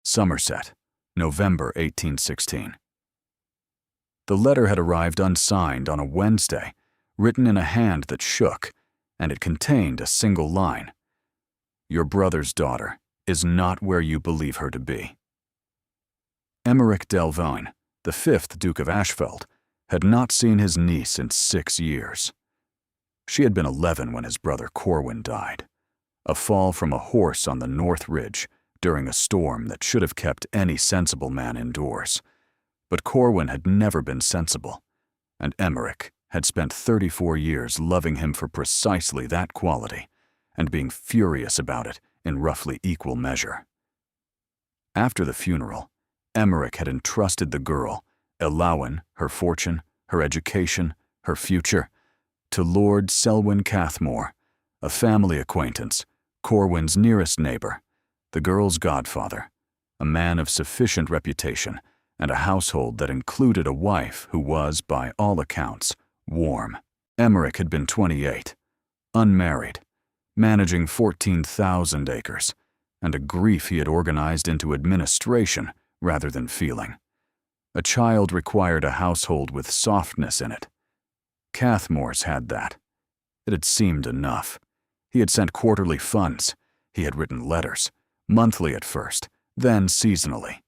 Somerset, November 1816. The letter had arrived unsigned on a Wednesday, written in a hand that shook, and it contained a single line. "Your brother's daughter is not where you believe her to be." Emmerich Delvine, the 5th Duke of Ashfeld, had not seen his niece in 6 years. She had been 11 when his brother Corwin died. A fall from a horse on the North Ridge during a storm that should have kept any sensible man indoors. But Corwin had never been sensible, and Emmerich had spent 34 years loving him for precisely that quality and being furious about it in roughly equal measure. After the funeral, Emmerich had entrusted the girl, Elowin, her fortune, her education, her future, to Lord Selwyn Cathmore, a family acquaintance, Corwin's nearest neighbor, the girl's godfather, a man of sufficient reputation and a household that included a wife who was, by all accounts, warm. Emmerich had been 28, unmarried, managing 14,000 acres, and a grief he had organized into administration rather than feeling. A child required a household with softness in it. Cathmore's had that. It had seemed enough. He had sent quarterly funds. He had written letters, monthly at first, then seasonally,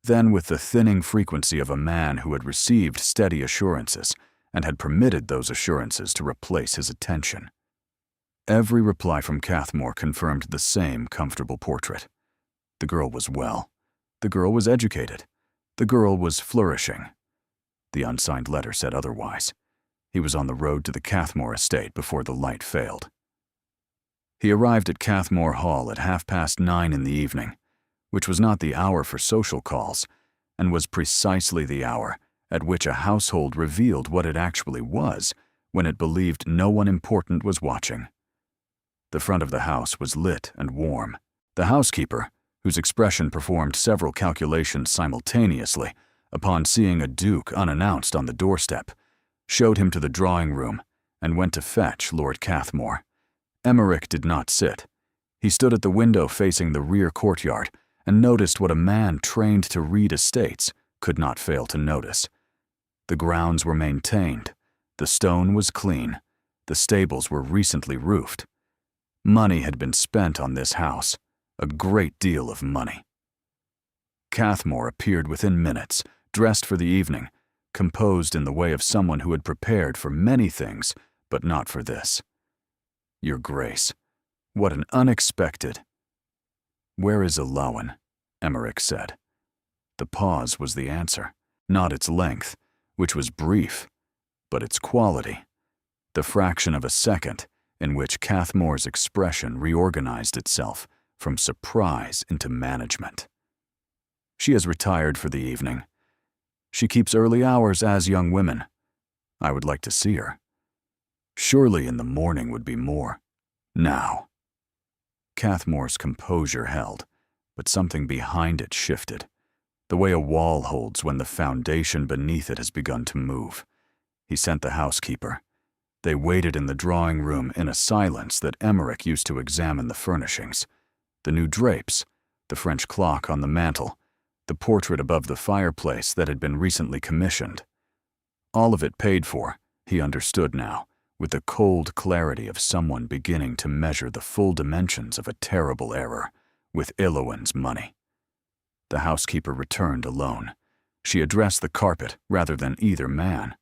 then with the thinning frequency of a man who had received steady assurances and had permitted those assurances to replace his attention. Every reply from Cathmore confirmed the same comfortable portrait. The girl was well. The girl was educated. The girl was flourishing. The unsigned letter said otherwise. He was on the road to the Cathmore estate before the light failed. He arrived at Cathmore Hall at 9:30 in the evening, which was not the hour for social calls, and was precisely the hour at which a household revealed what it actually was when it believed no one important was watching. The front of the house was lit and warm. The housekeeper, whose expression performed several calculations simultaneously upon seeing a duke unannounced on the doorstep, showed him to the drawing room and went to fetch Lord Cathmore. Emmerich did not sit. He stood at the window facing the rear courtyard and noticed what a man trained to read estates could not fail to notice. The grounds were maintained. The stone was clean. The stables were recently roofed. Money had been spent on this house, a great deal of money. Cathmore appeared within minutes, dressed for the evening, composed in the way of someone who had prepared for many things, but not for this. "Your Grace, what an unexpected—" "Where is Elowin?" Emmerich said. The pause was the answer, not its length, which was brief, but its quality, the fraction of a second in which Cathmore's expression reorganized itself from surprise into management. "She has retired for the evening. She keeps early hours as young women. I would like to see her. Surely in the morning would be more. Now." Cathmore's composure held, but something behind it shifted, the way a wall holds when the foundation beneath it has begun to move. He sent the housekeeper. They waited in the drawing room in a silence that Emmerich used to examine the furnishings, the new drapes, the French clock on the mantel, the portrait above the fireplace that had been recently commissioned. All of it paid for, he understood now, with the cold clarity of someone beginning to measure the full dimensions of a terrible error, with Elowin's money. The housekeeper returned alone. She addressed the carpet rather than either man.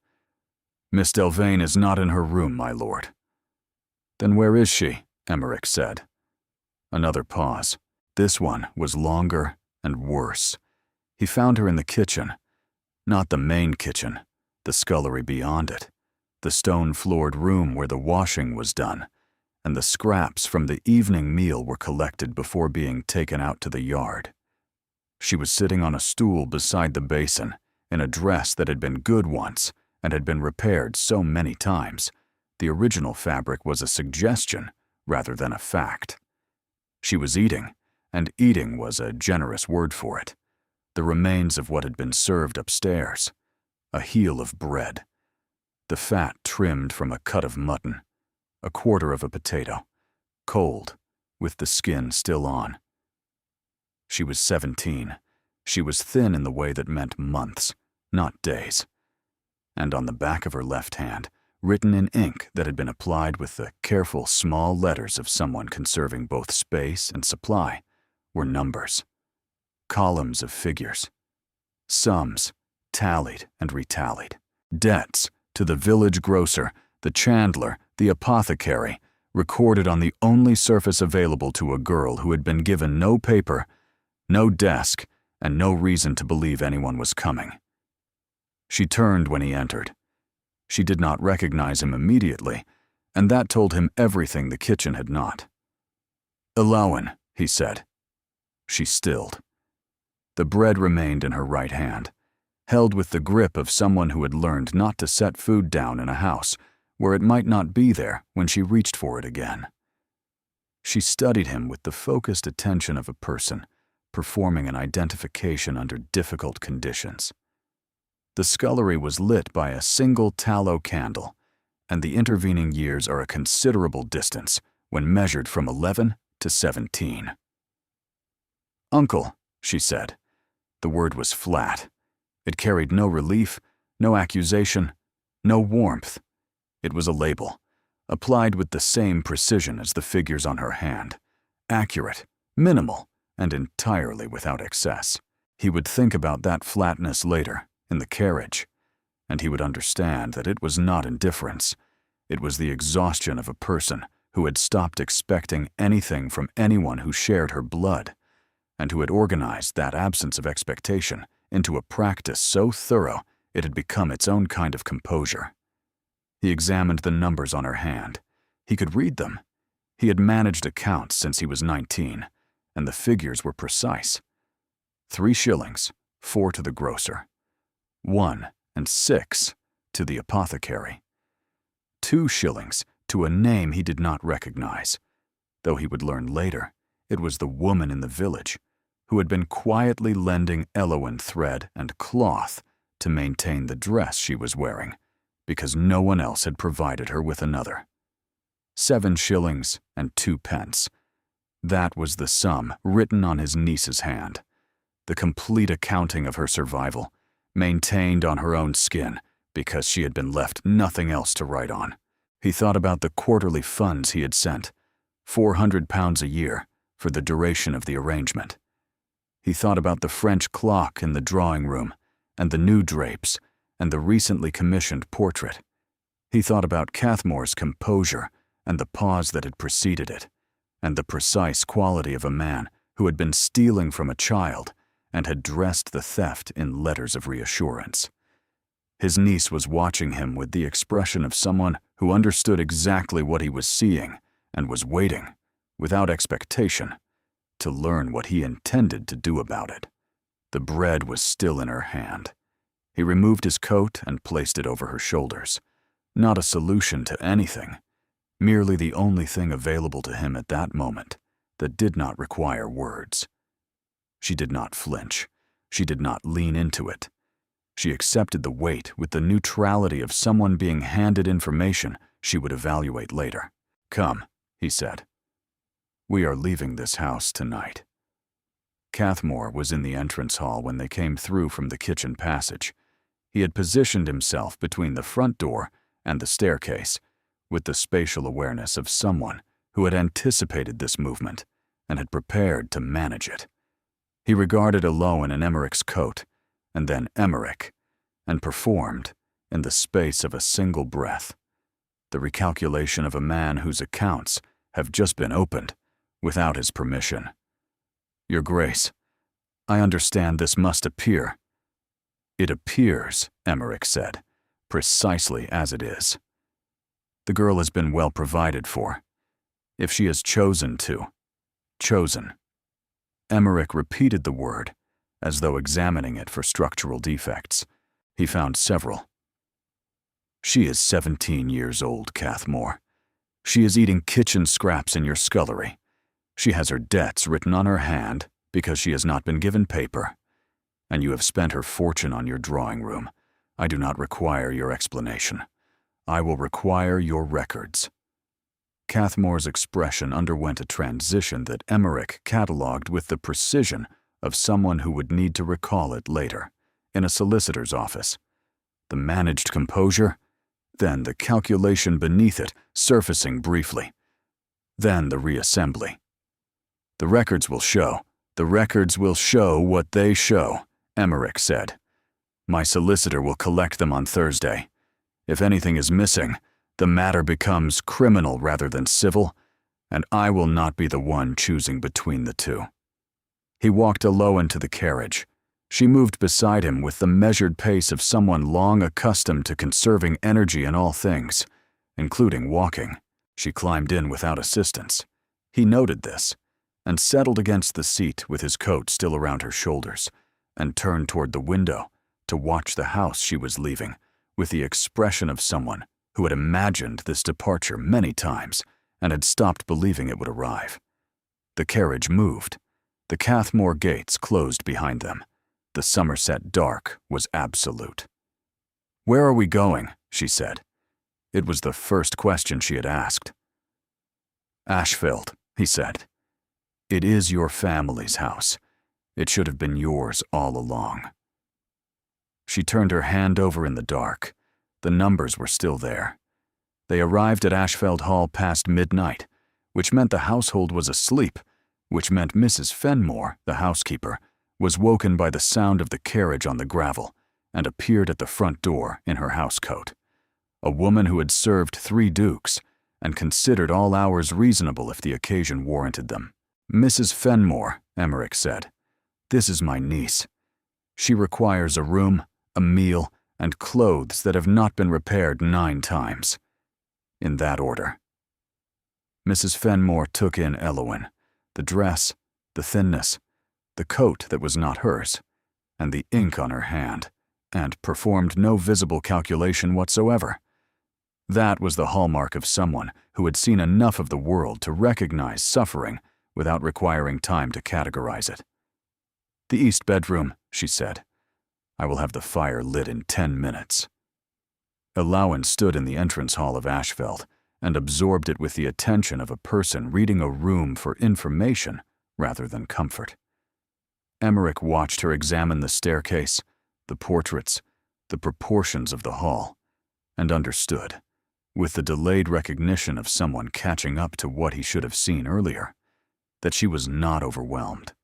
"Miss Delvane is not in her room, my lord." "Then where is she?" Emmerich said. Another pause. This one was longer and worse. He found her in the kitchen. Not the main kitchen, the scullery beyond it, the stone-floored room where the washing was done, and the scraps from the evening meal were collected before being taken out to the yard. She was sitting on a stool beside the basin, in a dress that had been good once and had been repaired so many times. The original fabric was a suggestion rather than a fact. She was eating, and eating was a generous word for it. The remains of what had been served upstairs. A heel of bread. The fat trimmed from a cut of mutton. A quarter of a potato. Cold, with the skin still on. She was 17. She was thin in the way that meant months, not days. And on the back of her left hand, written in ink that had been applied with the careful small letters of someone conserving both space and supply, were numbers. Columns of figures. Sums, tallied and retallied. Debts to the village grocer, the chandler, the apothecary, recorded on the only surface available to a girl who had been given no paper, no desk, and no reason to believe anyone was coming. She turned when he entered. She did not recognize him immediately, and that told him everything the kitchen had not. "Allawen," he said. She stilled. The bread remained in her right hand, held with the grip of someone who had learned not to set food down in a house where it might not be there when she reached for it again. She studied him with the focused attention of a person performing an identification under difficult conditions. The scullery was lit by a single tallow candle, and the intervening years are a considerable distance when measured from 11 to 17. "Uncle," she said. The word was flat. It carried no relief, no accusation, no warmth. It was a label, applied with the same precision as the figures on her hand, accurate, minimal, and entirely without excess. He would think about that flatness later, in the carriage, and he would understand that it was not indifference. It was the exhaustion of a person who had stopped expecting anything from anyone who shared her blood, and who had organized that absence of expectation into a practice so thorough it had become its own kind of composure. He examined the numbers on her hand. He could read them. He had managed accounts since he was 19, and the figures were precise. 3 shillings, 4 to the grocer. 1 and 6 to the apothecary. 2 shillings to a name he did not recognize, though he would learn later it was the woman in the village who had been quietly lending Allawen thread and cloth to maintain the dress she was wearing, because no one else had provided her with another. 7 shillings and 2 pence. That was the sum written on his niece's hand, the complete accounting of her survival, maintained on her own skin because she had been left nothing else to write on. He thought about the quarterly funds he had sent, £400 a year, for the duration of the arrangement. He thought about the French clock in the drawing room, and the new drapes, and the recently commissioned portrait. He thought about Cathmore's composure and the pause that had preceded it, and the precise quality of a man who had been stealing from a child and had dressed the theft in letters of reassurance. His niece was watching him with the expression of someone who understood exactly what he was seeing and was waiting, without expectation, to learn what he intended to do about it. The bread was still in her hand. He removed his coat and placed it over her shoulders. Not a solution to anything, merely the only thing available to him at that moment that did not require words. She did not flinch. She did not lean into it. She accepted the weight with the neutrality of someone being handed information she would evaluate later. "Come," he said. "We are leaving this house tonight." Cathmore was in the entrance hall when they came through from the kitchen passage. He had positioned himself between the front door and the staircase, with the spatial awareness of someone who had anticipated this movement and had prepared to manage it. He regarded Allawen and Emmerich's coat, and then Emmerich, and performed, in the space of a single breath, the recalculation of a man whose accounts have just been opened without his permission. "Your Grace, I understand this must appear." "It appears," Emmerich said, "precisely as it is. The girl has been well provided for. If she has chosen to. Chosen." Emmerich repeated the word, as though examining it for structural defects. He found several. "She is 17 years old, Cathmore. She is eating kitchen scraps in your scullery. She has her debts written on her hand because she has not been given paper. And you have spent her fortune on your drawing room. I do not require your explanation. I will require your records." Cathmore's expression underwent a transition that Emmerich catalogued with the precision of someone who would need to recall it later, in a solicitor's office. The managed composure, then the calculation beneath it surfacing briefly, then the reassembly. The records will show what they show, Emmerich said. My solicitor will collect them on Thursday. If anything is missing, the matter becomes criminal rather than civil, and I will not be the one choosing between the two. He walked Eloan to the carriage. She moved beside him with the measured pace of someone long accustomed to conserving energy in all things, including walking. She climbed in without assistance. He noted this, and settled against the seat with his coat still around her shoulders, and turned toward the window to watch the house she was leaving, with the expression of someone who had imagined this departure many times and had stopped believing it would arrive. The carriage moved. The Cathmore gates closed behind them. The Somerset dark was absolute. "Where are we going?" she said. It was the first question she had asked. "Ashfield," he said. "It is your family's house. It should have been yours all along." She turned her hand over in the dark. The numbers were still there. They arrived at Ashfield Hall past midnight, which meant the household was asleep, which meant Mrs. Fenmore, the housekeeper, was woken by the sound of the carriage on the gravel and appeared at the front door in her housecoat. A woman who had served 3 dukes and considered all hours reasonable if the occasion warranted them. "Mrs. Fenmore," Emmerich said, "this is my niece. She requires a room, a meal, and clothes that have not been repaired 9 times. In that order." Mrs. Fenmore took in Eloan, the dress, the thinness, the coat that was not hers, and the ink on her hand, and performed no visible calculation whatsoever. That was the hallmark of someone who had seen enough of the world to recognize suffering without requiring time to categorize it. "The east bedroom," she said. "I will have the fire lit in 10 minutes." Eloan stood in the entrance hall of Ashfield and absorbed it with the attention of a person reading a room for information rather than comfort. Emmerich watched her examine the staircase, the portraits, the proportions of the hall, and understood, with the delayed recognition of someone catching up to what he should have seen earlier, that she was not overwhelmed.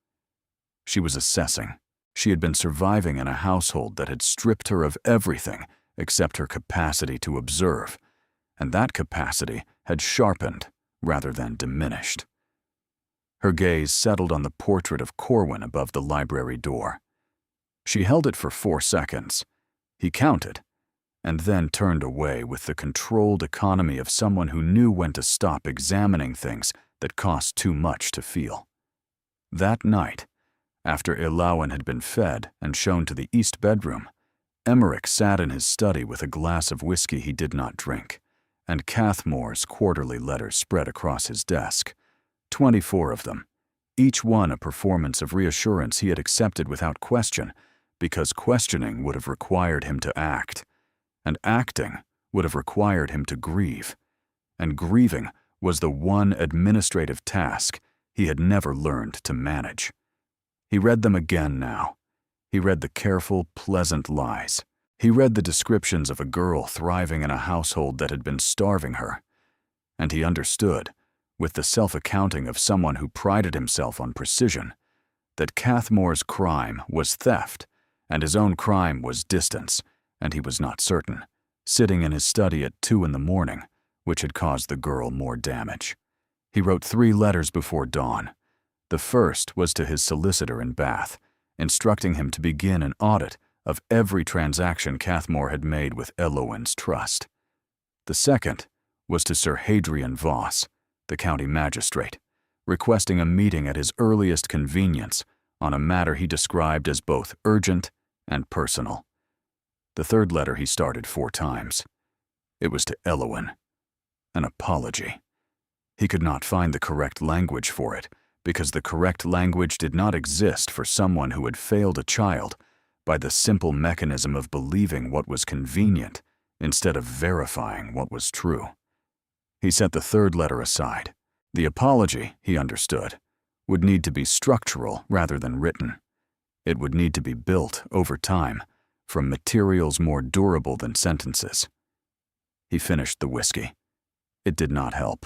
She was assessing. She had been surviving in a household that had stripped her of everything except her capacity to observe, and that capacity had sharpened rather than diminished. Her gaze settled on the portrait of Corwin above the library door. She held it for 4 seconds. He counted, and then turned away with the controlled economy of someone who knew when to stop examining things that cost too much to feel. That night, after Eloan had been fed and shown to the east bedroom, Emmerich sat in his study with a glass of whiskey he did not drink, and Cathmore's quarterly letters spread across his desk. 24 of them, each one a performance of reassurance he had accepted without question, because questioning would have required him to act, and acting would have required him to grieve, and grieving was the one administrative task he had never learned to manage. He read them again now. He read the careful, pleasant lies. He read the descriptions of a girl thriving in a household that had been starving her, and he understood, with the self-accounting of someone who prided himself on precision, that Cathmore's crime was theft, and his own crime was distance, and he was not certain, sitting in his study at 2 a.m, which had caused the girl more damage. He wrote 3 letters before dawn. The first was to his solicitor in Bath, instructing him to begin an audit of every transaction Cathmore had made with Eloan's trust. The second was to Sir Hadrian Voss, the county magistrate, requesting a meeting at his earliest convenience on a matter he described as both urgent and personal. The third letter he started 4 times. It was to Eloan. An apology. He could not find the correct language for it, because the correct language did not exist for someone who had failed a child by the simple mechanism of believing what was convenient instead of verifying what was true. He set the third letter aside. The apology, he understood, would need to be structural rather than written, It would need to be built over time from materials more durable than sentences. He finished the whiskey. It did not help.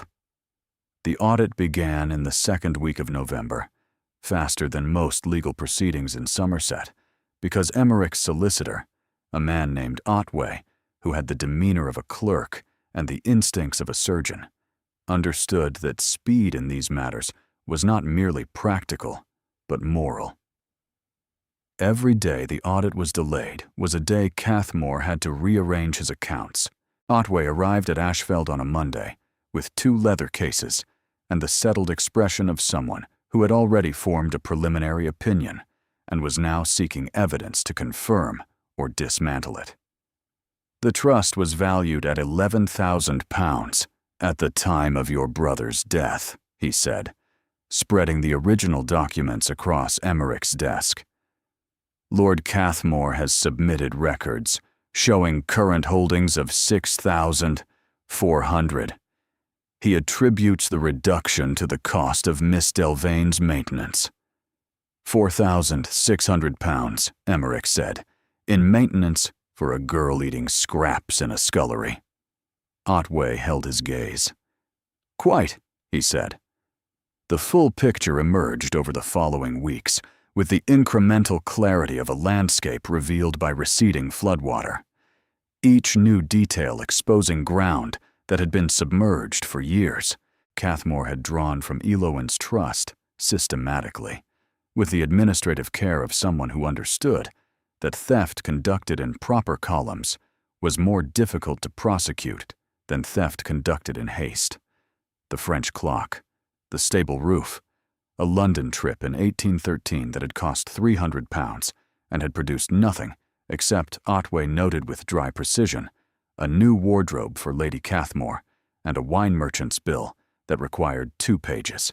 The audit began in the second week of November, faster than most legal proceedings in Somerset, because Emmerich's solicitor, a man named Otway, who had the demeanor of a clerk and the instincts of a surgeon, understood that speed in these matters was not merely practical, but moral. Every day the audit was delayed was a day Cathmore had to rearrange his accounts. Otway arrived at Ashfeld on a Monday with 2 leather cases and the settled expression of someone who had already formed a preliminary opinion and was now seeking evidence to confirm or dismantle it. The trust was valued at £11,000 at the time of your brother's death, he said, spreading the original documents across Emmerich's desk. Lord Cathmore has submitted records showing current holdings of 6,400. He attributes the reduction to the cost of Miss Delvane's maintenance. £4,600, Emmerich said, in maintenance for a girl eating scraps in a scullery. Otway held his gaze. Quite, he said. The full picture emerged over the following weeks, with the incremental clarity of a landscape revealed by receding floodwater. Each new detail exposing ground that had been submerged for years, Cathmore had drawn from Eloin's trust systematically, with the administrative care of someone who understood that theft conducted in proper columns was more difficult to prosecute than theft conducted in haste. The French clock, the stable roof, a London trip in 1813 that had cost £300 and had produced nothing except, Otway noted with dry precision, a new wardrobe for Lady Cathmore and a wine merchant's bill that required 2 pages.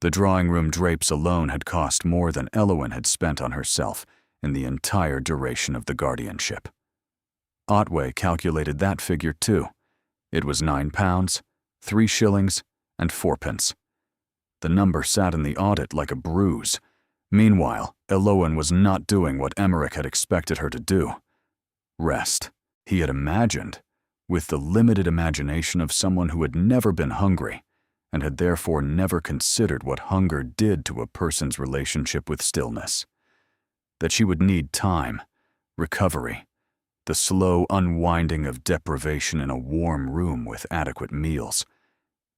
The drawing-room drapes alone had cost more than Eloin had spent on herself in the entire duration of the guardianship. Otway calculated that figure too. It was £9, 3 shillings, and 4p. The number sat in the audit like a bruise. Meanwhile, Eloin was not doing what Emmerich had expected her to do. Rest, he had imagined, with the limited imagination of someone who had never been hungry and had therefore never considered what hunger did to a person's relationship with stillness. That she would need time, recovery, the slow unwinding of deprivation in a warm room with adequate meals.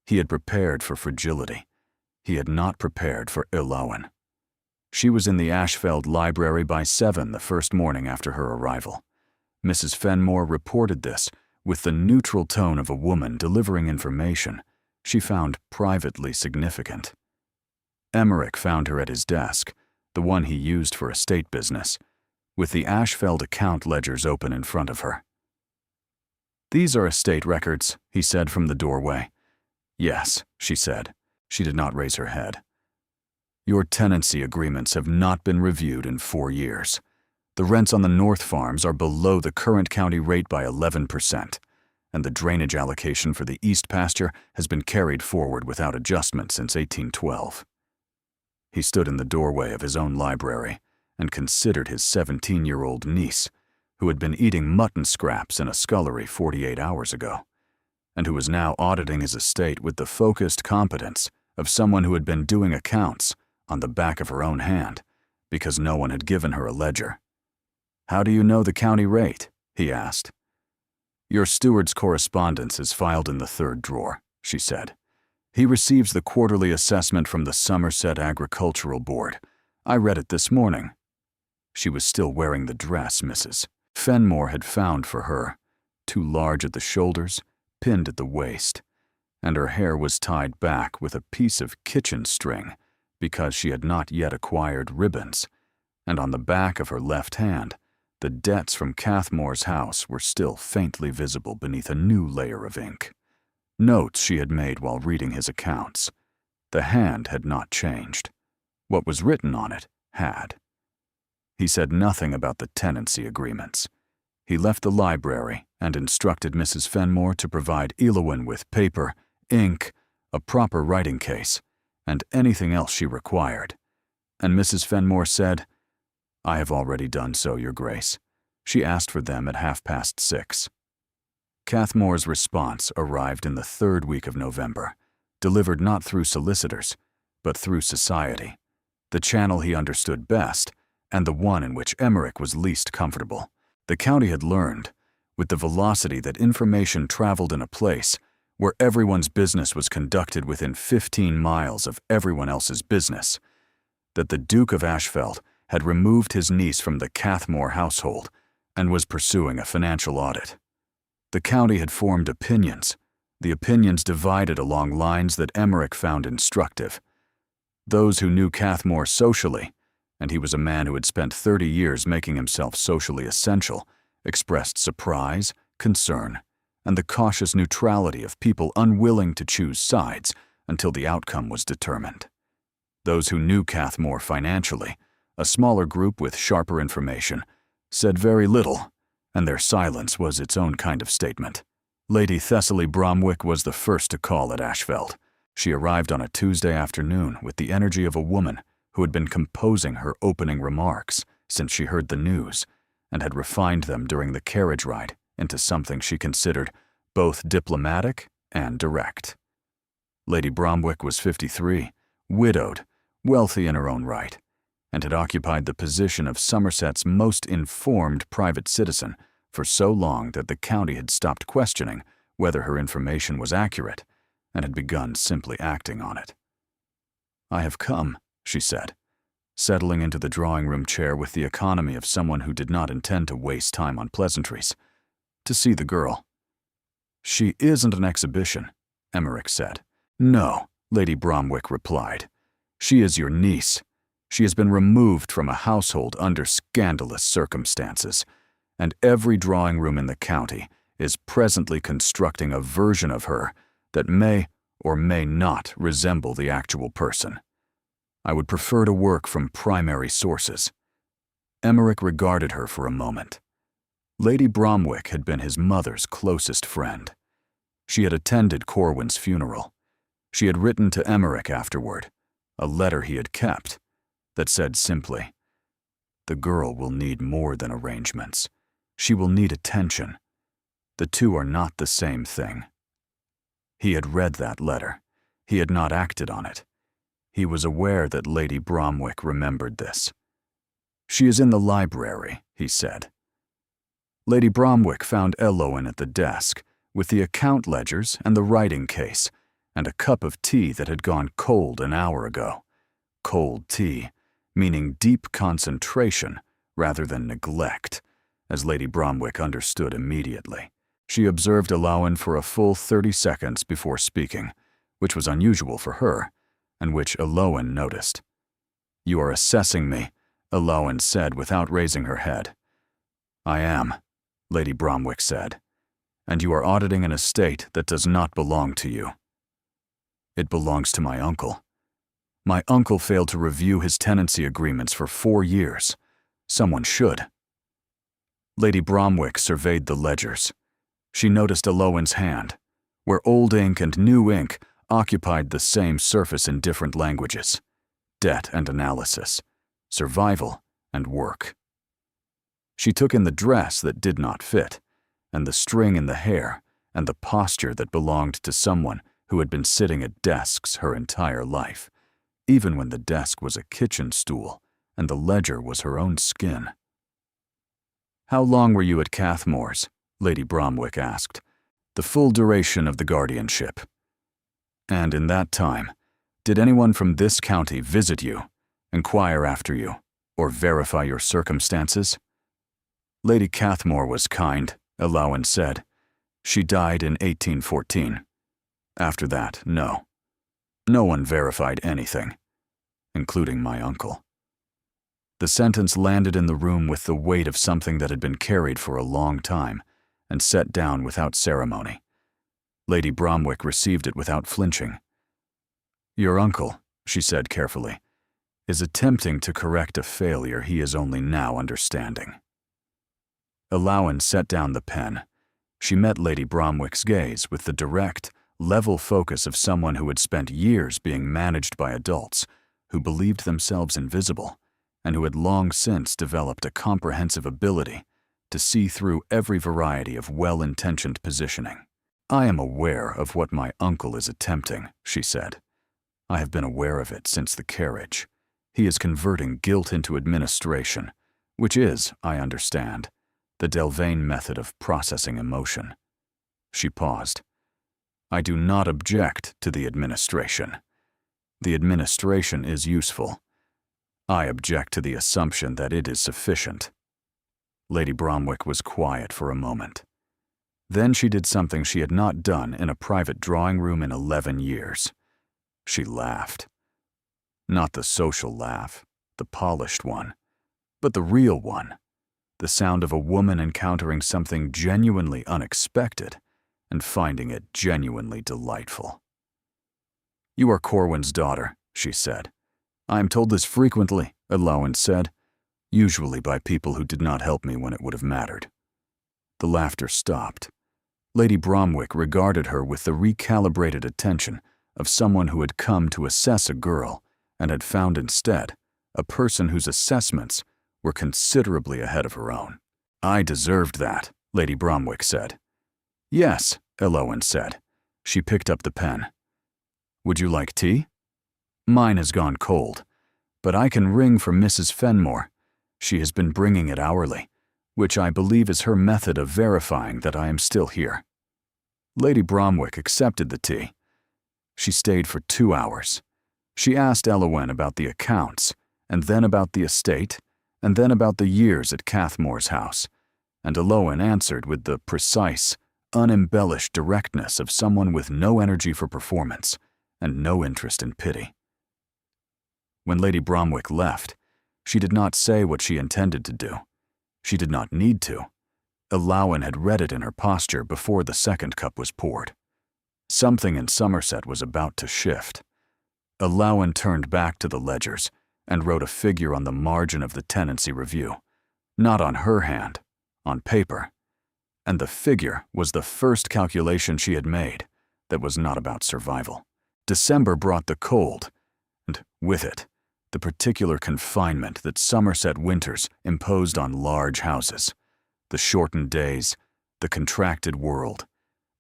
He had prepared for fragility. He had not prepared for Eloin. She was in the Ashfeld library by 7 the first morning after her arrival. Mrs. Fenmore reported this with the neutral tone of a woman delivering information she found privately significant. Emmerich found her at his desk, the one he used for estate business, with the Ashfeld account ledgers open in front of her. "These are estate records," he said from the doorway. "Yes," she said. She did not raise her head. "Your tenancy agreements have not been reviewed in 4 years. The rents on the North Farms are below the current county rate by 11%, and the drainage allocation for the East pasture has been carried forward without adjustment since 1812. He stood in the doorway of his own library and considered his 17-year-old niece, who had been eating mutton scraps in a scullery 48 hours ago, and who was now auditing his estate with the focused competence of someone who had been doing accounts on the back of her own hand because no one had given her a ledger. "How do you know the county rate?" he asked. "Your steward's correspondence is filed in the 3rd drawer," she said. "He receives the quarterly assessment from the Somerset Agricultural Board. I read it this morning." She was still wearing the dress Mrs. Fenmore had found for her, too large at the shoulders, pinned at the waist, and her hair was tied back with a piece of kitchen string because she had not yet acquired ribbons, and on the back of her left hand, the debts from Cathmore's house were still faintly visible beneath a new layer of ink. Notes she had made while reading his accounts. The hand had not changed. What was written on it had. He said nothing about the tenancy agreements. He left the library and instructed Mrs. Fenmore to provide Eloin with paper, ink, a proper writing case, and anything else she required. And Mrs. Fenmore said, "I have already done so, Your Grace." She asked for them at 6:30. Cathmore's response arrived in the 3rd week of November, delivered not through solicitors, but through society, the channel he understood best and the one in which Emmerich was least comfortable. The county had learned, with the velocity that information traveled in a place where everyone's business was conducted within 15 miles of everyone else's business, that the Duke of Ashfeld had removed his niece from the Cathmore household and was pursuing a financial audit. The county had formed opinions, the opinions divided along lines that Emmerich found instructive. Those who knew Cathmore socially, and he was a man who had spent 30 years making himself socially essential, expressed surprise, concern, and the cautious neutrality of people unwilling to choose sides until the outcome was determined. Those who knew Cathmore financially, a smaller group with sharper information, said very little, and their silence was its own kind of statement. Lady Thessaly Bromwick was the first to call at Ashfeld. She arrived on a Tuesday afternoon with the energy of a woman who had been composing her opening remarks since she heard the news and had refined them during the carriage ride into something she considered both diplomatic and direct. Lady Bromwick was 53, widowed, wealthy in her own right, and had occupied the position of Somerset's most informed private citizen for so long that the county had stopped questioning whether her information was accurate and had begun simply acting on it. "I have come," she said, settling into the drawing-room chair with the economy of someone who did not intend to waste time on pleasantries, "to see the girl." "She isn't an exhibition," Emmerich said. "No," Lady Bromwick replied. "She is your niece. She has been removed from a household under scandalous circumstances, and every drawing-room in the county is presently constructing a version of her that may or may not resemble the actual person. I would prefer to work from primary sources." Emmerich regarded her for a moment. Lady Bromwick had been his mother's closest friend. She had attended Corwin's funeral. She had written to Emmerich afterward, a letter he had kept, that said simply, "The girl will need more than arrangements. She will need attention. The two are not the same thing." He had read that letter. He had not acted on it. He was aware that Lady Bromwick remembered this. "She is in the library," he said. Lady Bromwick found Elowen at the desk, with the account ledgers and the writing case, and a cup of tea that had gone cold an hour ago. Cold tea, meaning deep concentration rather than neglect, as Lady Bromwick understood immediately. She observed Elowen for a full 30 seconds before speaking, which was unusual for her, and which Elowen noticed. "You are assessing me," Elowen said without raising her head. "I am," Lady Bromwick said, "and you are auditing an estate that does not belong to you." "It belongs to my uncle. My uncle failed to review his tenancy agreements for 4 years. Someone should." Lady Bromwick surveyed the ledgers. She noticed Elowen's hand, where old ink and new ink occupied the same surface in different languages: debt and analysis, survival and work. She took in the dress that did not fit, and the string in the hair, and the posture that belonged to someone who had been sitting at desks her entire life, even when the desk was a kitchen stool and the ledger was her own skin. "How long were you at Cathmore's?" Lady Bromwick asked. "The full duration of the guardianship. And in that time, did anyone from this county visit you, inquire after you, or verify your circumstances?" "Lady Cathmore was kind," Elowen said. "She died in 1814. After that, no. No one verified anything, including my uncle." The sentence landed in the room with the weight of something that had been carried for a long time and set down without ceremony. Lady Bromwick received it without flinching. "Your uncle," she said carefully, "is attempting to correct a failure he is only now understanding." Elowen set down the pen. She met Lady Bromwick's gaze with the direct, level focus of someone who had spent years being managed by adults who believed themselves invisible and who had long since developed a comprehensive ability to see through every variety of well-intentioned positioning. "I am aware of what my uncle is attempting," she said. "I have been aware of it since the carriage. He is converting guilt into administration, which is, I understand, the Delvain method of processing emotion." She paused. "I do not object to the administration. The administration is useful. I object to the assumption that it is sufficient." Lady Bromwick was quiet for a moment. Then she did something she had not done in a private drawing room in 11 years. She laughed. Not the social laugh, the polished one, but the real one. The sound of a woman encountering something genuinely unexpected and finding it genuinely delightful. "You are Corwin's daughter," she said. "I am told this frequently," Elowen said, "usually by people who did not help me when it would have mattered." The laughter stopped. Lady Bromwick regarded her with the recalibrated attention of someone who had come to assess a girl and had found instead a person whose assessments were considerably ahead of her own. "I deserved that," Lady Bromwick said. "Yes," Elowen said. She picked up the pen. "Would you like tea? Mine has gone cold, but I can ring for Mrs. Fenmore. She has been bringing it hourly, which I believe is her method of verifying that I am still here." Lady Bromwick accepted the tea. She stayed for 2 hours. She asked Elowen about the accounts, and then about the estate, and then about the years at Cathmore's house, and Elowen answered with the precise, unembellished directness of someone with no energy for performance and no interest in pity. When Lady Bromwick left, she did not say what she intended to do. She did not need to. Elowen had read it in her posture before the second cup was poured. Something in Somerset was about to shift. Elowen turned back to the ledgers and wrote a figure on the margin of the tenancy review, not on her hand, on paper. And the figure was the first calculation she had made that was not about survival. December brought the cold, and with it, the particular confinement that Somerset winters imposed on large houses, the shortened days, the contracted world,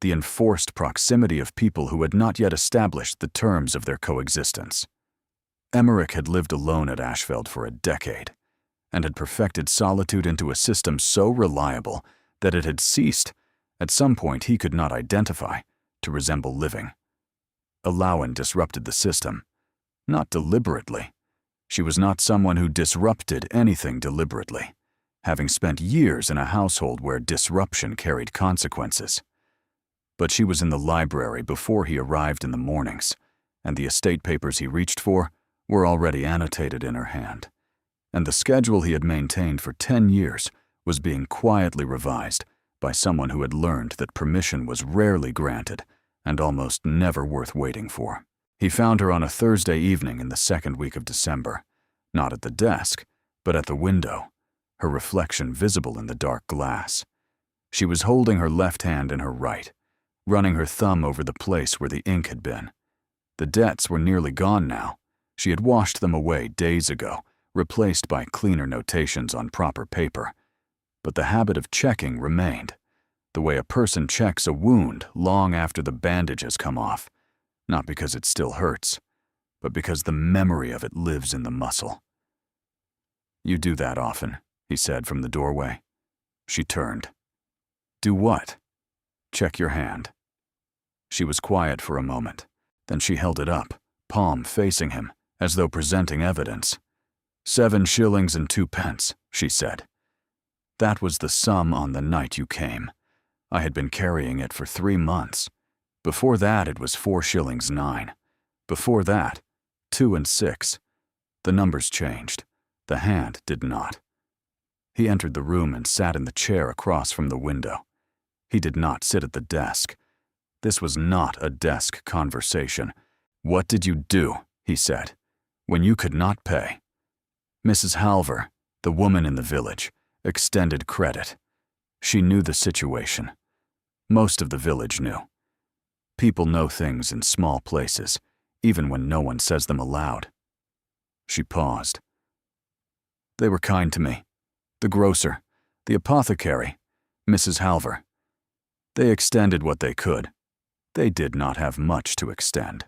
the enforced proximity of people who had not yet established the terms of their coexistence. Emmerich had lived alone at Ashfeld for a decade, and had perfected solitude into a system so reliable that it had ceased, at some point he could not identify, to resemble living. Elowen disrupted the system, not deliberately. She was not someone who disrupted anything deliberately, having spent years in a household where disruption carried consequences. But she was in the library before he arrived in the mornings, and the estate papers he reached for were already annotated in her hand, and the schedule he had maintained for 10 years was being quietly revised by someone who had learned that permission was rarely granted and almost never worth waiting for. He found her on a Thursday evening in the second week of December, not at the desk, but at the window, her reflection visible in the dark glass. She was holding her left hand in her right, running her thumb over the place where the ink had been. The debts were nearly gone now. She had washed them away days ago, replaced by cleaner notations on proper paper. But the habit of checking remained, the way a person checks a wound long after the bandage has come off, not because it still hurts, but because the memory of it lives in the muscle. "You do that often," he said from the doorway. She turned. "Do what?" "Check your hand." She was quiet for a moment. Then she held it up, palm facing him, as though presenting evidence. 7 shillings and 2 pence, she said. "That was the sum on the night you came. I had been carrying it for 3 months. Before that it was 4 shillings 9. Before that, 2 and 6. The numbers changed. The hand did not." He entered the room and sat in the chair across from the window. He did not sit at the desk. This was not a desk conversation. "What did you do," he said, "when you could not pay?" Mrs. Halver, the woman in the village, extended credit. She knew the situation. Most of the village knew. People know things in small places, even when no one says them aloud. She paused. They were kind to me. The grocer, the apothecary, Mrs. Halver. They extended what they could. They did not have much to extend.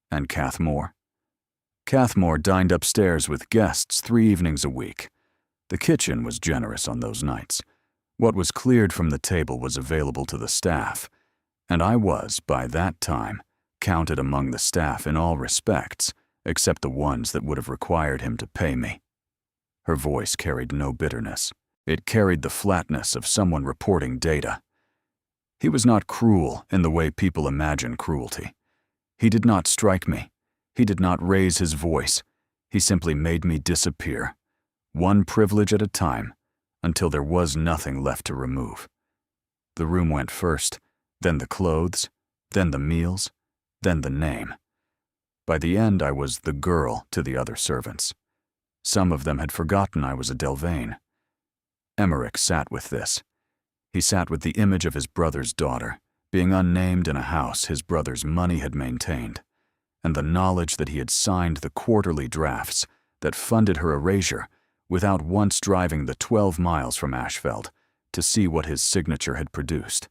And Cathmore? Cathmore dined upstairs with guests 3 evenings a week. The kitchen was generous on those nights. What was cleared from the table was available to the staff, and I was, by that time, counted among the staff in all respects, except the ones that would have required him to pay me. Her voice carried no bitterness. It carried the flatness of someone reporting data. He was not cruel in the way people imagine cruelty. He did not strike me. He did not raise his voice. He simply made me disappear, one privilege at a time, until there was nothing left to remove. The room went first, then the clothes, then the meals, then the name. By the end, I was the girl to the other servants. Some of them had forgotten I was a Delvain. Emmerich sat with this. He sat with the image of his brother's daughter, being unnamed in a house his brother's money had maintained, and the knowledge that he had signed the quarterly drafts that funded her erasure without once driving the 12 miles from Ashfeld to see what his signature had produced.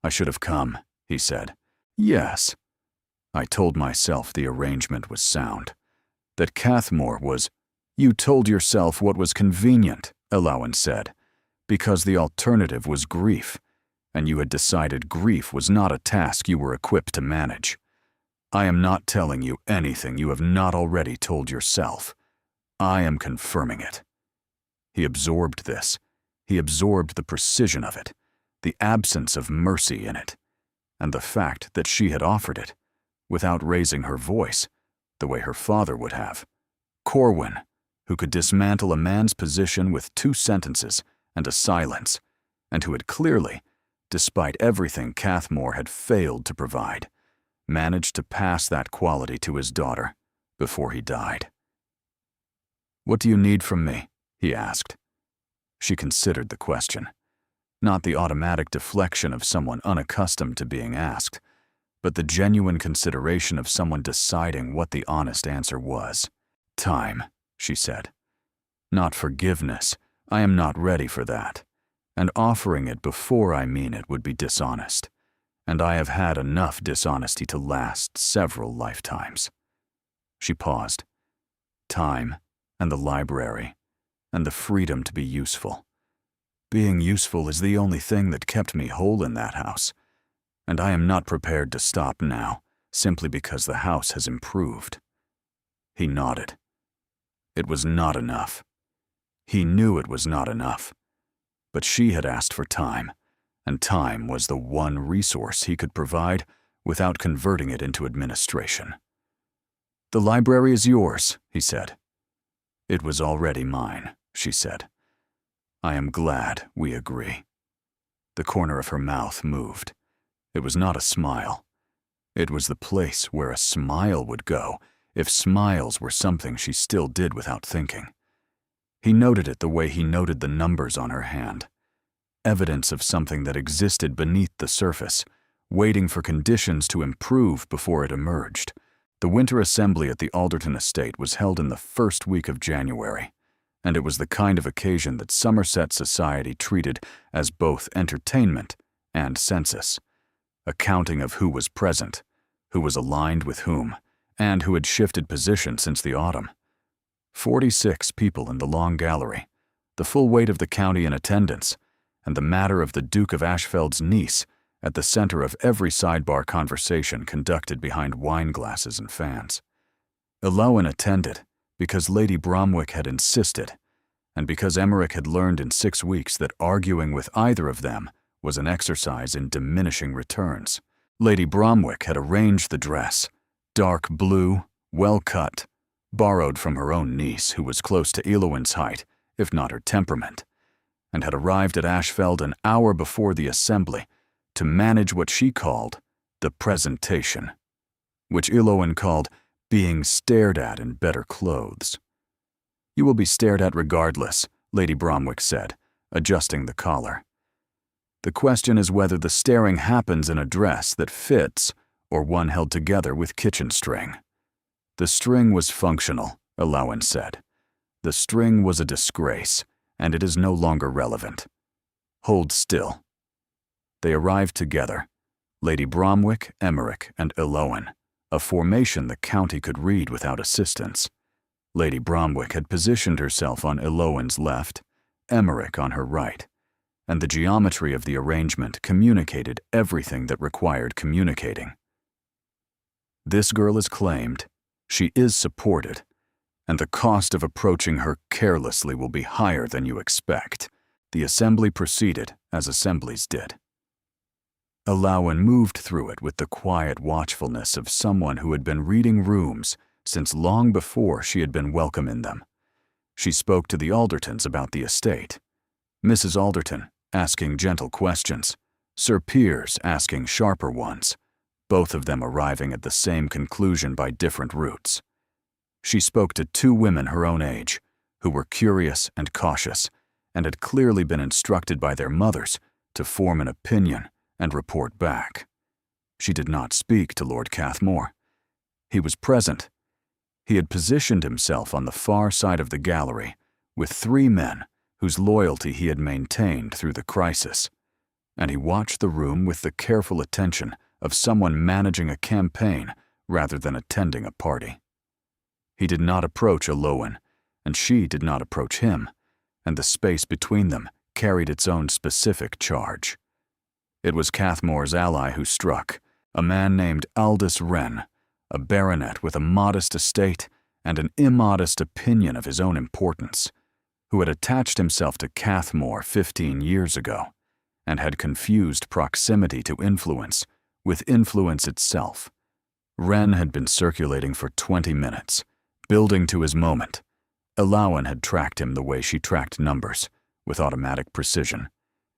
I should have come, he said. Yes. I told myself the arrangement was sound. That Cathmore was— You told yourself what was convenient, Elowen said, because the alternative was grief, and you had decided grief was not a task you were equipped to manage. I am not telling you anything you have not already told yourself. I am confirming it. He absorbed this. He absorbed the precision of it, the absence of mercy in it, and the fact that she had offered it, without raising her voice, the way her father would have. Corwin, who could dismantle a man's position with 2 sentences and a silence, and who had clearly, despite everything Cathmore had failed to provide, managed to pass that quality to his daughter before he died. "What do you need from me?" he asked. She considered the question, not the automatic deflection of someone unaccustomed to being asked, but the genuine consideration of someone deciding what the honest answer was. "Time," she said. "Not forgiveness. I am not ready for that. And offering it before I mean it would be dishonest. And I have had enough dishonesty to last several lifetimes." She paused. Time, and the library, and the freedom to be useful. Being useful is the only thing that kept me whole in that house, and I am not prepared to stop now, simply because the house has improved. He nodded. It was not enough. He knew it was not enough. But she had asked for time, and time was the one resource he could provide without converting it into administration. "The library is yours," he said. "It was already mine," she said. "I am glad we agree." The corner of her mouth moved. It was not a smile. It was the place where a smile would go if smiles were something she still did without thinking. He noted it the way he noted the numbers on her hand. Evidence of something that existed beneath the surface, waiting for conditions to improve before it emerged. The winter assembly at the Alderton estate was held in the first week of January, and it was the kind of occasion that Somerset society treated as both entertainment and census, a counting of who was present, who was aligned with whom, and who had shifted position since the autumn. 46 people in the long gallery, the full weight of the county in attendance, and the matter of the Duke of Ashfeld's niece at the center of every sidebar conversation conducted behind wine glasses and fans. Elowen attended because Lady Bromwick had insisted, and because Emmerich had learned in 6 weeks that arguing with either of them was an exercise in diminishing returns. Lady Bromwick had arranged the dress, dark blue, well cut, borrowed from her own niece, who was close to Elowen's height, if not her temperament, and had arrived at Ashfeld an hour before the assembly to manage what she called the presentation, which Elowen called being stared at in better clothes. "You will be stared at regardless," Lady Bromwick said, adjusting the collar. "The question is whether the staring happens in a dress that fits or one held together with kitchen string." The string was functional, Elowen said. The string was a disgrace, and it is no longer relevant. Hold still. They arrived together, Lady Bromwick, Emmerich, and Elowen, a formation the county could read without assistance. Lady Bromwick had positioned herself on Elowen's left, Emmerich on her right, and the geometry of the arrangement communicated everything that required communicating. This girl is claimed, she is supported, and the cost of approaching her carelessly will be higher than you expect. The assembly proceeded as assemblies did. Elowen moved through it with the quiet watchfulness of someone who had been reading rooms since long before she had been welcome in them. She spoke to the Aldertons about the estate. Mrs. Alderton asking gentle questions, Sir Piers asking sharper ones, both of them arriving at the same conclusion by different routes. She spoke to two women her own age, who were curious and cautious, and had clearly been instructed by their mothers to form an opinion and report back. She did not speak to Lord Cathmore. He was present. He had positioned himself on the far side of the gallery with three men whose loyalty he had maintained through the crisis, and he watched the room with the careful attention of someone managing a campaign rather than attending a party. He did not approach Elowen, and she did not approach him, and the space between them carried its own specific charge. It was Cathmore's ally who struck, a man named Aldous Wren, a baronet with a modest estate and an immodest opinion of his own importance, who had attached himself to Cathmore 15 years ago and had confused proximity to influence with influence itself. Wren had been circulating for 20 minutes, building to his moment. Elowen had tracked him the way she tracked numbers, with automatic precision,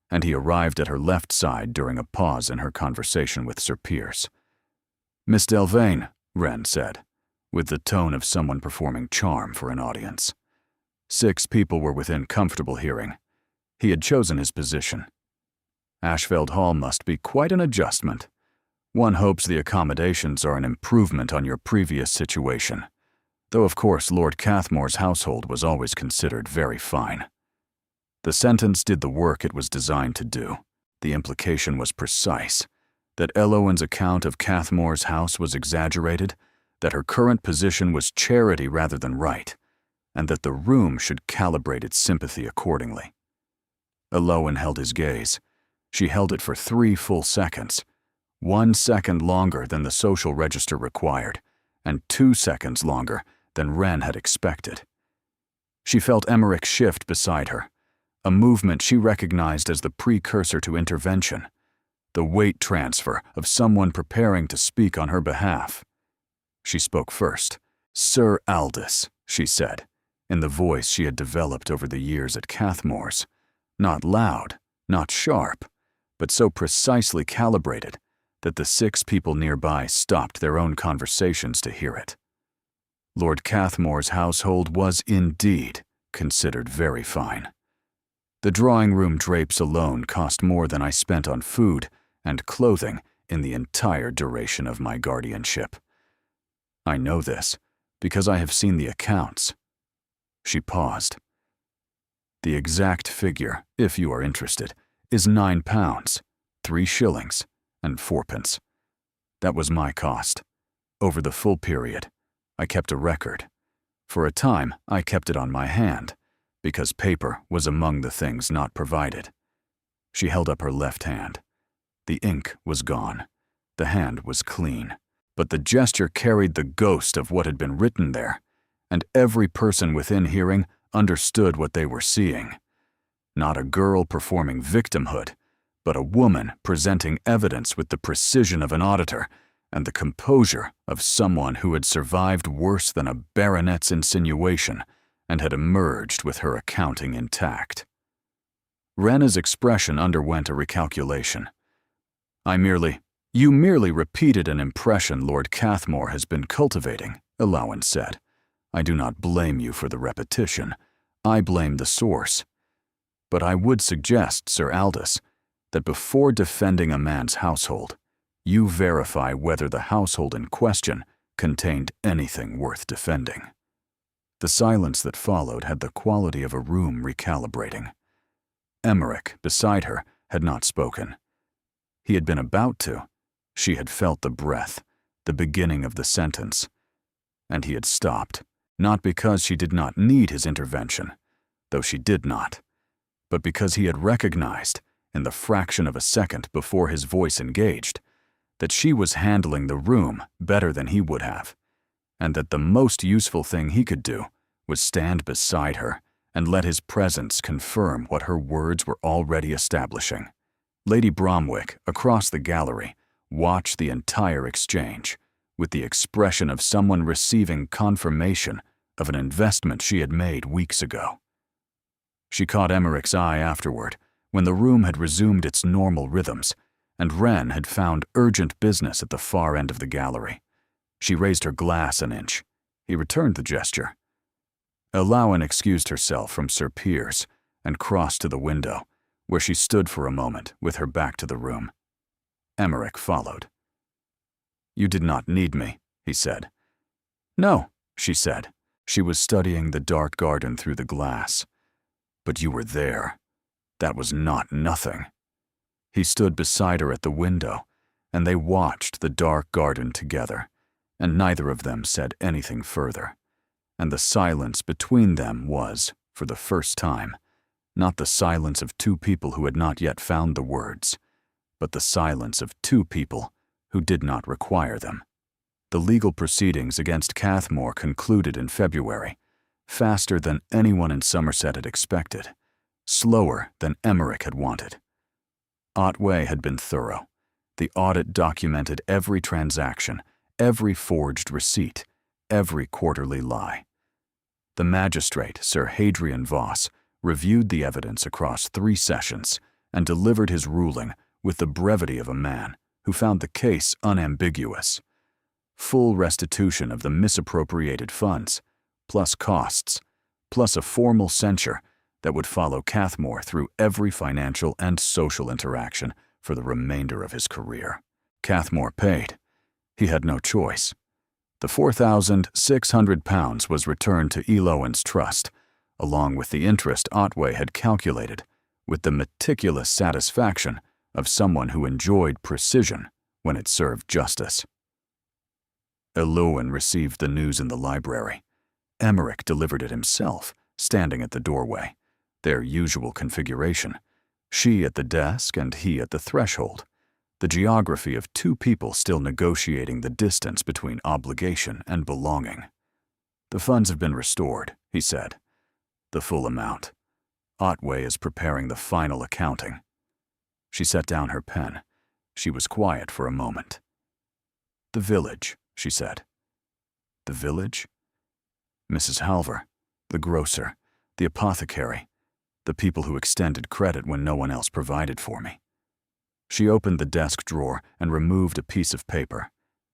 and he arrived at her left side during a pause in her conversation with Sir Piers. "Miss Delvain," Wren said, with the tone of someone performing charm for an audience. 6 people were within comfortable hearing. He had chosen his position. Ashfeld Hall must be quite an adjustment. One hopes the accommodations are an improvement on your previous situation, though of course Lord Cathmore's household was always considered very fine. The sentence did the work it was designed to do. The implication was precise, that Elowen's account of Cathmore's house was exaggerated, that her current position was charity rather than right, and that the room should calibrate its sympathy accordingly. Elowen held his gaze. She held it for 3 full seconds, 1 second longer than the social register required, and 2 seconds longer than Wren had expected. She felt Emmerich shift beside her, a movement she recognized as the precursor to intervention, the weight transfer of someone preparing to speak on her behalf. She spoke first. "Sir Aldous," she said, in the voice she had developed over the years at Cathmore's, not loud, not sharp, but so precisely calibrated that the 6 people nearby stopped their own conversations to hear it. Lord Cathmore's household was indeed considered very fine. The drawing-room drapes alone cost more than I spent on food and clothing in the entire duration of my guardianship. I know this because I have seen the accounts. She paused. The exact figure, if you are interested, is £9, 3 shillings, and 4 pence. That was my cost. Over the full period, I kept a record. For a time, I kept it on my hand, because paper was among the things not provided. She held up her left hand. The ink was gone. The hand was clean. But the gesture carried the ghost of what had been written there, and every person within hearing understood what they were seeing. Not a girl performing victimhood, but a woman presenting evidence with the precision of an auditor and the composure of someone who had survived worse than a baronet's insinuation and had emerged with her accounting intact. Wren's expression underwent a recalculation. You merely repeated an impression Lord Cathmore has been cultivating," Elowen said. "I do not blame you for the repetition. I blame the source. But I would suggest, Sir Aldous, that before defending a man's household, you verify whether the household in question contained anything worth defending." The silence that followed had the quality of a room recalibrating. Emmerich, beside her, had not spoken. He had been about to. She had felt the breath, the beginning of the sentence. And he had stopped, not because she did not need his intervention, though she did not, but because he had recognized, in the fraction of a second before his voice engaged, that she was handling the room better than he would have, and that the most useful thing he could do was stand beside her and let his presence confirm what her words were already establishing. Lady Bromwick, across the gallery, watched the entire exchange with the expression of someone receiving confirmation of an investment she had made weeks ago. She caught Emmerich's eye afterward, when the room had resumed its normal rhythms, and Wren had found urgent business at the far end of the gallery. She raised her glass an inch. He returned the gesture. Allawan excused herself from Sir Piers and crossed to the window, where she stood for a moment with her back to the room. Emmerich followed. "You did not need me," he said. "No," she said. She was studying the dark garden through the glass. "But you were there. That was not nothing." He stood beside her at the window, and they watched the dark garden together, and neither of them said anything further. And the silence between them was, for the first time, not the silence of two people who had not yet found the words, but the silence of two people who did not require them. The legal proceedings against Cathmore concluded in February, faster than anyone in Somerset had expected, slower than Emmerich had wanted. Otway had been thorough. The audit documented every transaction, every forged receipt, every quarterly lie. The magistrate, Sir Hadrian Voss, reviewed the evidence across 3 sessions and delivered his ruling with the brevity of a man who found the case unambiguous. Full restitution of the misappropriated funds, plus costs, plus a formal censure that would follow Cathmore through every financial and social interaction for the remainder of his career. Cathmore paid. He had no choice. The £4,600 was returned to Elowan's trust, along with the interest Otway had calculated, with the meticulous satisfaction of someone who enjoyed precision when it served justice. Elowan received the news in the library. Emmerich delivered it himself, standing at the doorway, their usual configuration, she at the desk and he at the threshold, the geography of two people still negotiating the distance between obligation and belonging. "The funds have been restored," he said. "The full amount. Otway is preparing the final accounting." She set down her pen. She was quiet for a moment. "The village," she said. "The village?" "Mrs. Halver, the grocer, the apothecary, the people who extended credit when no one else provided for me." She opened the desk drawer and removed a piece of paper.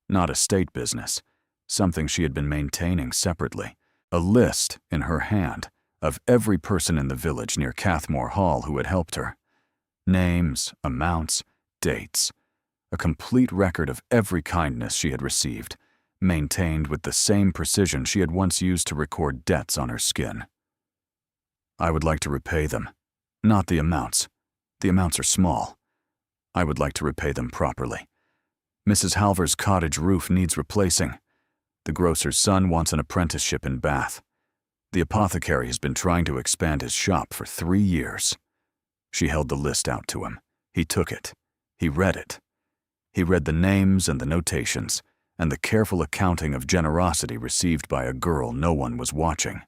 Not estate business, something she had been maintaining separately. A list, in her hand, of every person in the village near Cathmore Hall who had helped her. Names, amounts, dates. A complete record of every kindness she had received, maintained with the same precision she had once used to record debts on her skin. "I would like to repay them. Not the amounts. The amounts are small. I would like to repay them properly. Mrs. Halver's cottage roof needs replacing. The grocer's son wants an apprenticeship in Bath. The apothecary has been trying to expand his shop for 3 years. She held the list out to him. He took it. He read it. He read the names and the notations, and the careful accounting of generosity received by a girl no one was watching,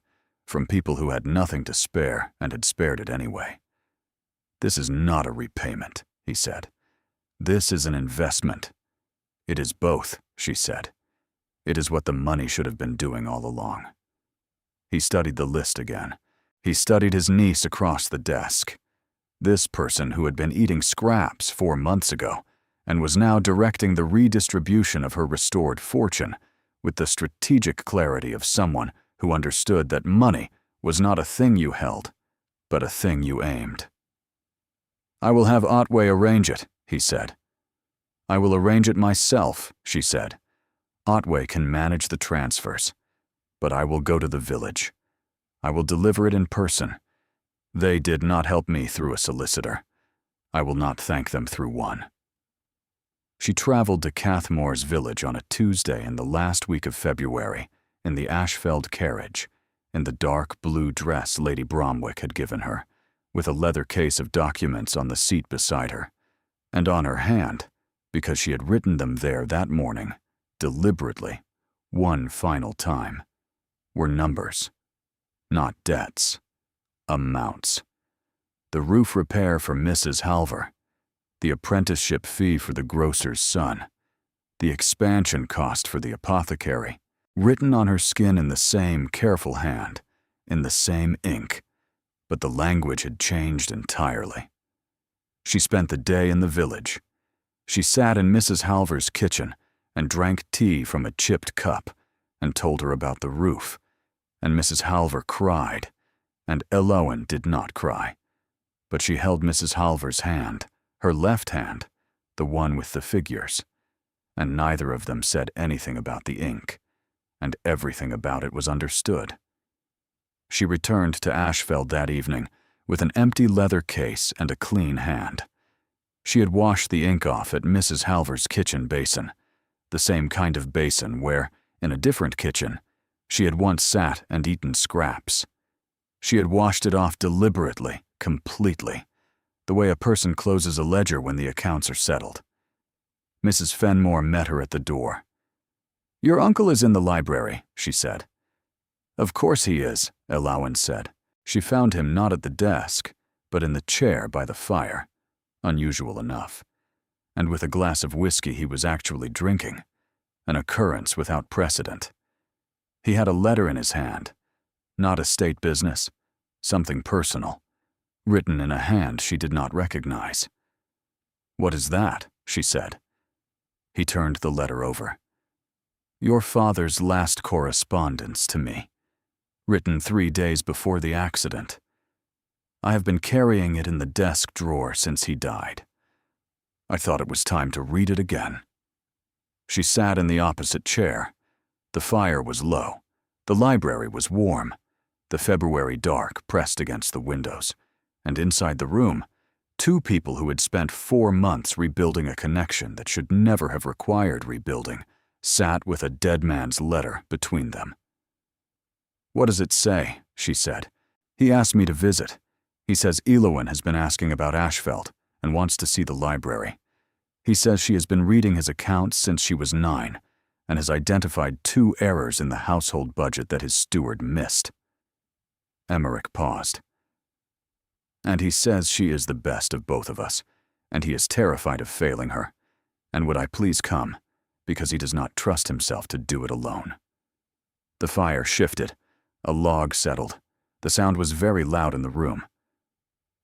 from people who had nothing to spare and had spared it anyway. "This is not a repayment," he said. "This is an investment." "It is both," she said. "It is what the money should have been doing all along." He studied the list again. He studied his niece across the desk. This person who had been eating scraps 4 months ago and was now directing the redistribution of her restored fortune with the strategic clarity of someone who understood that money was not a thing you held, but a thing you aimed. "I will have Otway arrange it," he said. "I will arrange it myself," she said. "Otway can manage the transfers. But I will go to the village. I will deliver it in person. They did not help me through a solicitor. I will not thank them through one. She traveled to Cathmore's village on a Tuesday in the last week of February in the Ashfeld carriage, in the dark blue dress Lady Bromwick had given her, with a leather case of documents on the seat beside her, and on her hand, because she had written them there that morning, deliberately, one final time, were numbers, not debts, amounts. The roof repair for Mrs. Halver, the apprenticeship fee for the grocer's son, the expansion cost for the apothecary, written on her skin in the same careful hand, in the same ink, but the language had changed entirely. She spent the day in the village. She sat in Mrs. Halver's kitchen and drank tea from a chipped cup and told her about the roof, and Mrs. Halver cried, and Elowen did not cry, but she held Mrs. Halver's hand, her left hand, the one with the figures, and neither of them said anything about the ink, and everything about it was understood. She returned to Ashfeld that evening with an empty leather case and a clean hand. She had washed the ink off at Mrs. Halver's kitchen basin, the same kind of basin where, in a different kitchen, she had once sat and eaten scraps. She had washed it off deliberately, completely, the way a person closes a ledger when the accounts are settled. Mrs. Fenmore met her at the door. "Your uncle is in the library," she said. "Of course he is," Elowen said. She found him not at the desk, but in the chair by the fire, unusual enough, and with a glass of whiskey he was actually drinking, an occurrence without precedent. He had a letter in his hand, not a state business, something personal, written in a hand she did not recognize. "What is that?" she said. He turned the letter over. "Your father's last correspondence to me, written 3 days before the accident. I have been carrying it in the desk drawer since he died. I thought it was time to read it again." She sat in the opposite chair. The fire was low. The library was warm. The February dark pressed against the windows. And inside the room, 2 people who had spent 4 months rebuilding a connection that should never have required rebuilding sat with a dead man's letter between them. "What does it say?" she said. "He asked me to visit. He says Elowen has been asking about Ashfeld and wants to see the library. He says she has been reading his accounts since she was 9 and has identified 2 errors in the household budget that his steward missed." Emmerich paused. "And he says she is the best of both of us, and he is terrified of failing her, and would I please come, because he does not trust himself to do it alone." The fire shifted. A log settled. The sound was very loud in the room.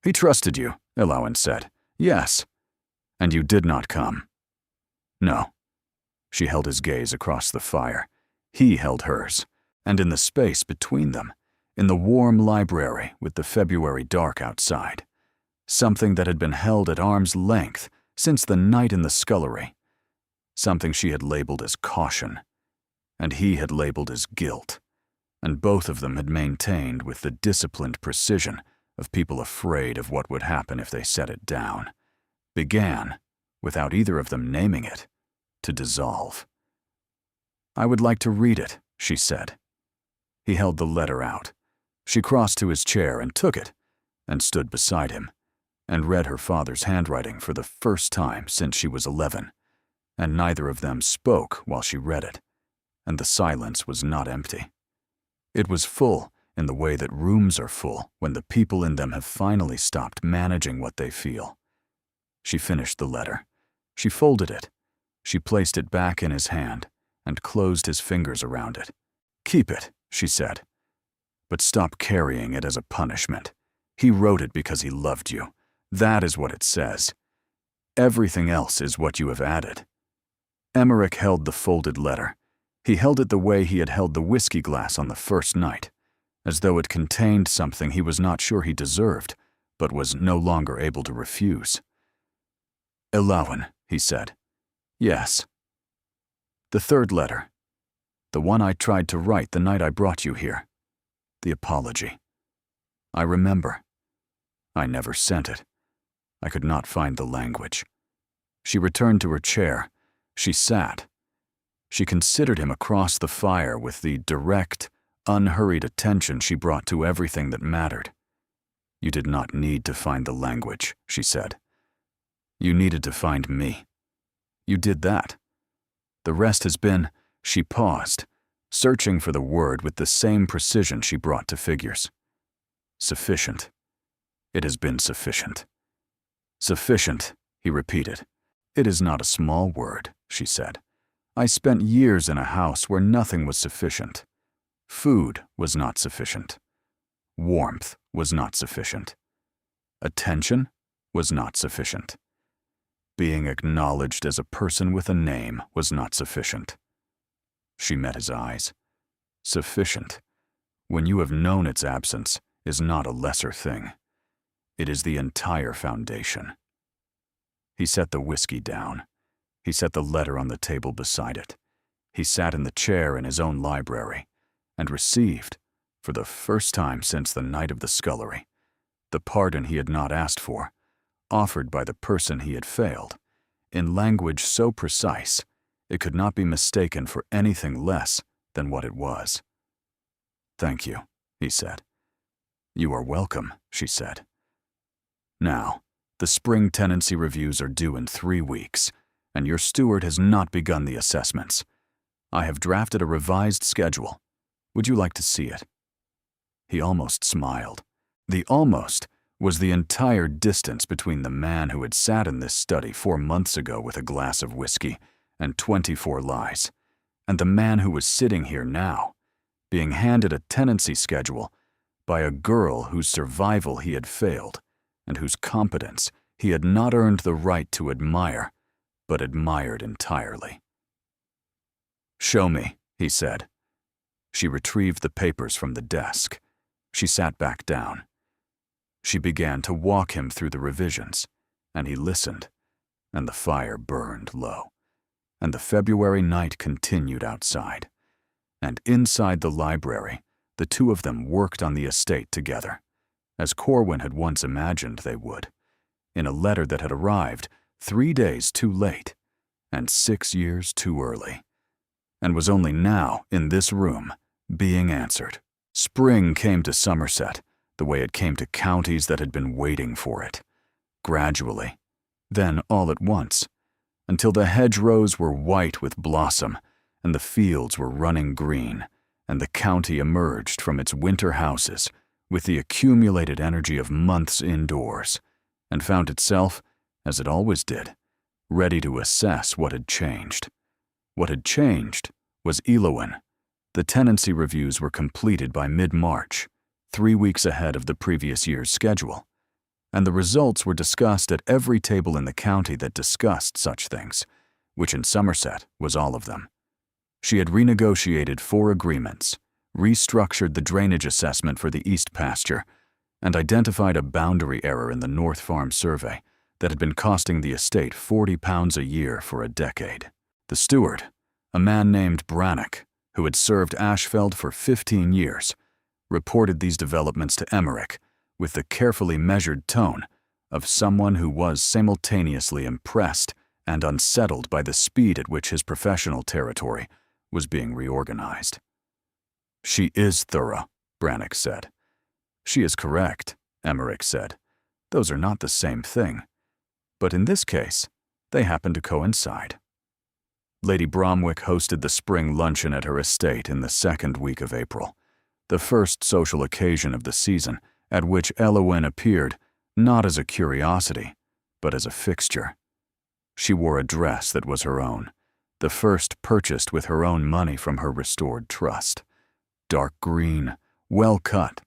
"He trusted you," Elowen said. "Yes." "And you did not come?" "No." She held his gaze across the fire. He held hers, and in the space between them, in the warm library with the February dark outside, something that had been held at arm's length since the night in the scullery, something she had labeled as caution, and he had labeled as guilt, and both of them had maintained with the disciplined precision of people afraid of what would happen if they set it down, began, without either of them naming it, to dissolve. "I would like to read it," she said. He held the letter out. She crossed to his chair and took it, and stood beside him, and read her father's handwriting for the first time since she was 11, and neither of them spoke while she read it, and the silence was not empty. It was full in the way that rooms are full when the people in them have finally stopped managing what they feel. She finished the letter. She folded it. She placed it back in his hand and closed his fingers around it. "Keep it," she said. "But stop carrying it as a punishment. He wrote it because he loved you. That is what it says. Everything else is what you have added." Emmerich held the folded letter. He held it the way he had held the whiskey glass on the first night, as though it contained something he was not sure he deserved, but was no longer able to refuse. "Elowen," he said. "Yes." The third letter. The one I tried to write the night I brought you here. The apology. I remember. I never sent it. I could not find the language. She returned to her chair. She sat. She considered him across the fire with the direct, unhurried attention she brought to everything that mattered. You did not need to find the language, she said. You needed to find me. You did that. The rest has been, she paused, searching for the word with the same precision she brought to figures. Sufficient. It has been sufficient. Sufficient, he repeated. It is not a small word, she said. I spent years in a house where nothing was sufficient. Food was not sufficient. Warmth was not sufficient. Attention was not sufficient. Being acknowledged as a person with a name was not sufficient. She met his eyes. Sufficient, when you have known its absence, is not a lesser thing. It is the entire foundation. He set the whiskey down. He set the letter on the table beside it. He sat in the chair in his own library and received, for the first time since the night of the scullery, the pardon he had not asked for, offered by the person he had failed, in language so precise it could not be mistaken for anything less than what it was. Thank you, he said. You are welcome, she said. Now, the spring tenancy reviews are due in 3 weeks, and your steward has not begun the assessments. I have drafted a revised schedule. Would you like to see it? He almost smiled. The almost was the entire distance between the man who had sat in this study 4 months ago with a glass of whiskey and 24 lies, and the man who was sitting here now, being handed a tenancy schedule by a girl whose survival he had failed and whose competence he had not earned the right to admire, but admired entirely. Show me, he said. She retrieved the papers from the desk. She sat back down. She began to walk him through the revisions, and he listened, and the fire burned low, and the February night continued outside, and inside the library, the two of them worked on the estate together, as Corwin had once imagined they would, in a letter that had arrived 3 days too late and 6 years too early, and was only now, in this room, being answered. Spring came to Somerset, the way it came to counties that had been waiting for it, gradually, then all at once, until the hedgerows were white with blossom, and the fields were running green, and the county emerged from its winter houses with the accumulated energy of months indoors, and found itself, as it always did, ready to assess what had changed. What had changed was Elowen. The tenancy reviews were completed by mid-March, 3 weeks ahead of the previous year's schedule, and the results were discussed at every table in the county that discussed such things, which in Somerset was all of them. She had renegotiated 4 agreements, restructured the drainage assessment for the east pasture, and identified a boundary error in the North Farm survey that had been costing the estate £40 a year for a decade. The steward, a man named Brannock, who had served Ashfeld for 15 years, reported these developments to Emmerich with the carefully measured tone of someone who was simultaneously impressed and unsettled by the speed at which his professional territory was being reorganized. She is thorough, Brannock said. She is correct, Emmerich said. Those are not the same thing. But in this case, they happen to coincide. Lady Bromwick hosted the spring luncheon at her estate in the 2nd week of April, the first social occasion of the season at which Elowen appeared not as a curiosity, but as a fixture. She wore a dress that was her own, the first purchased with her own money from her restored trust. Dark green, well cut,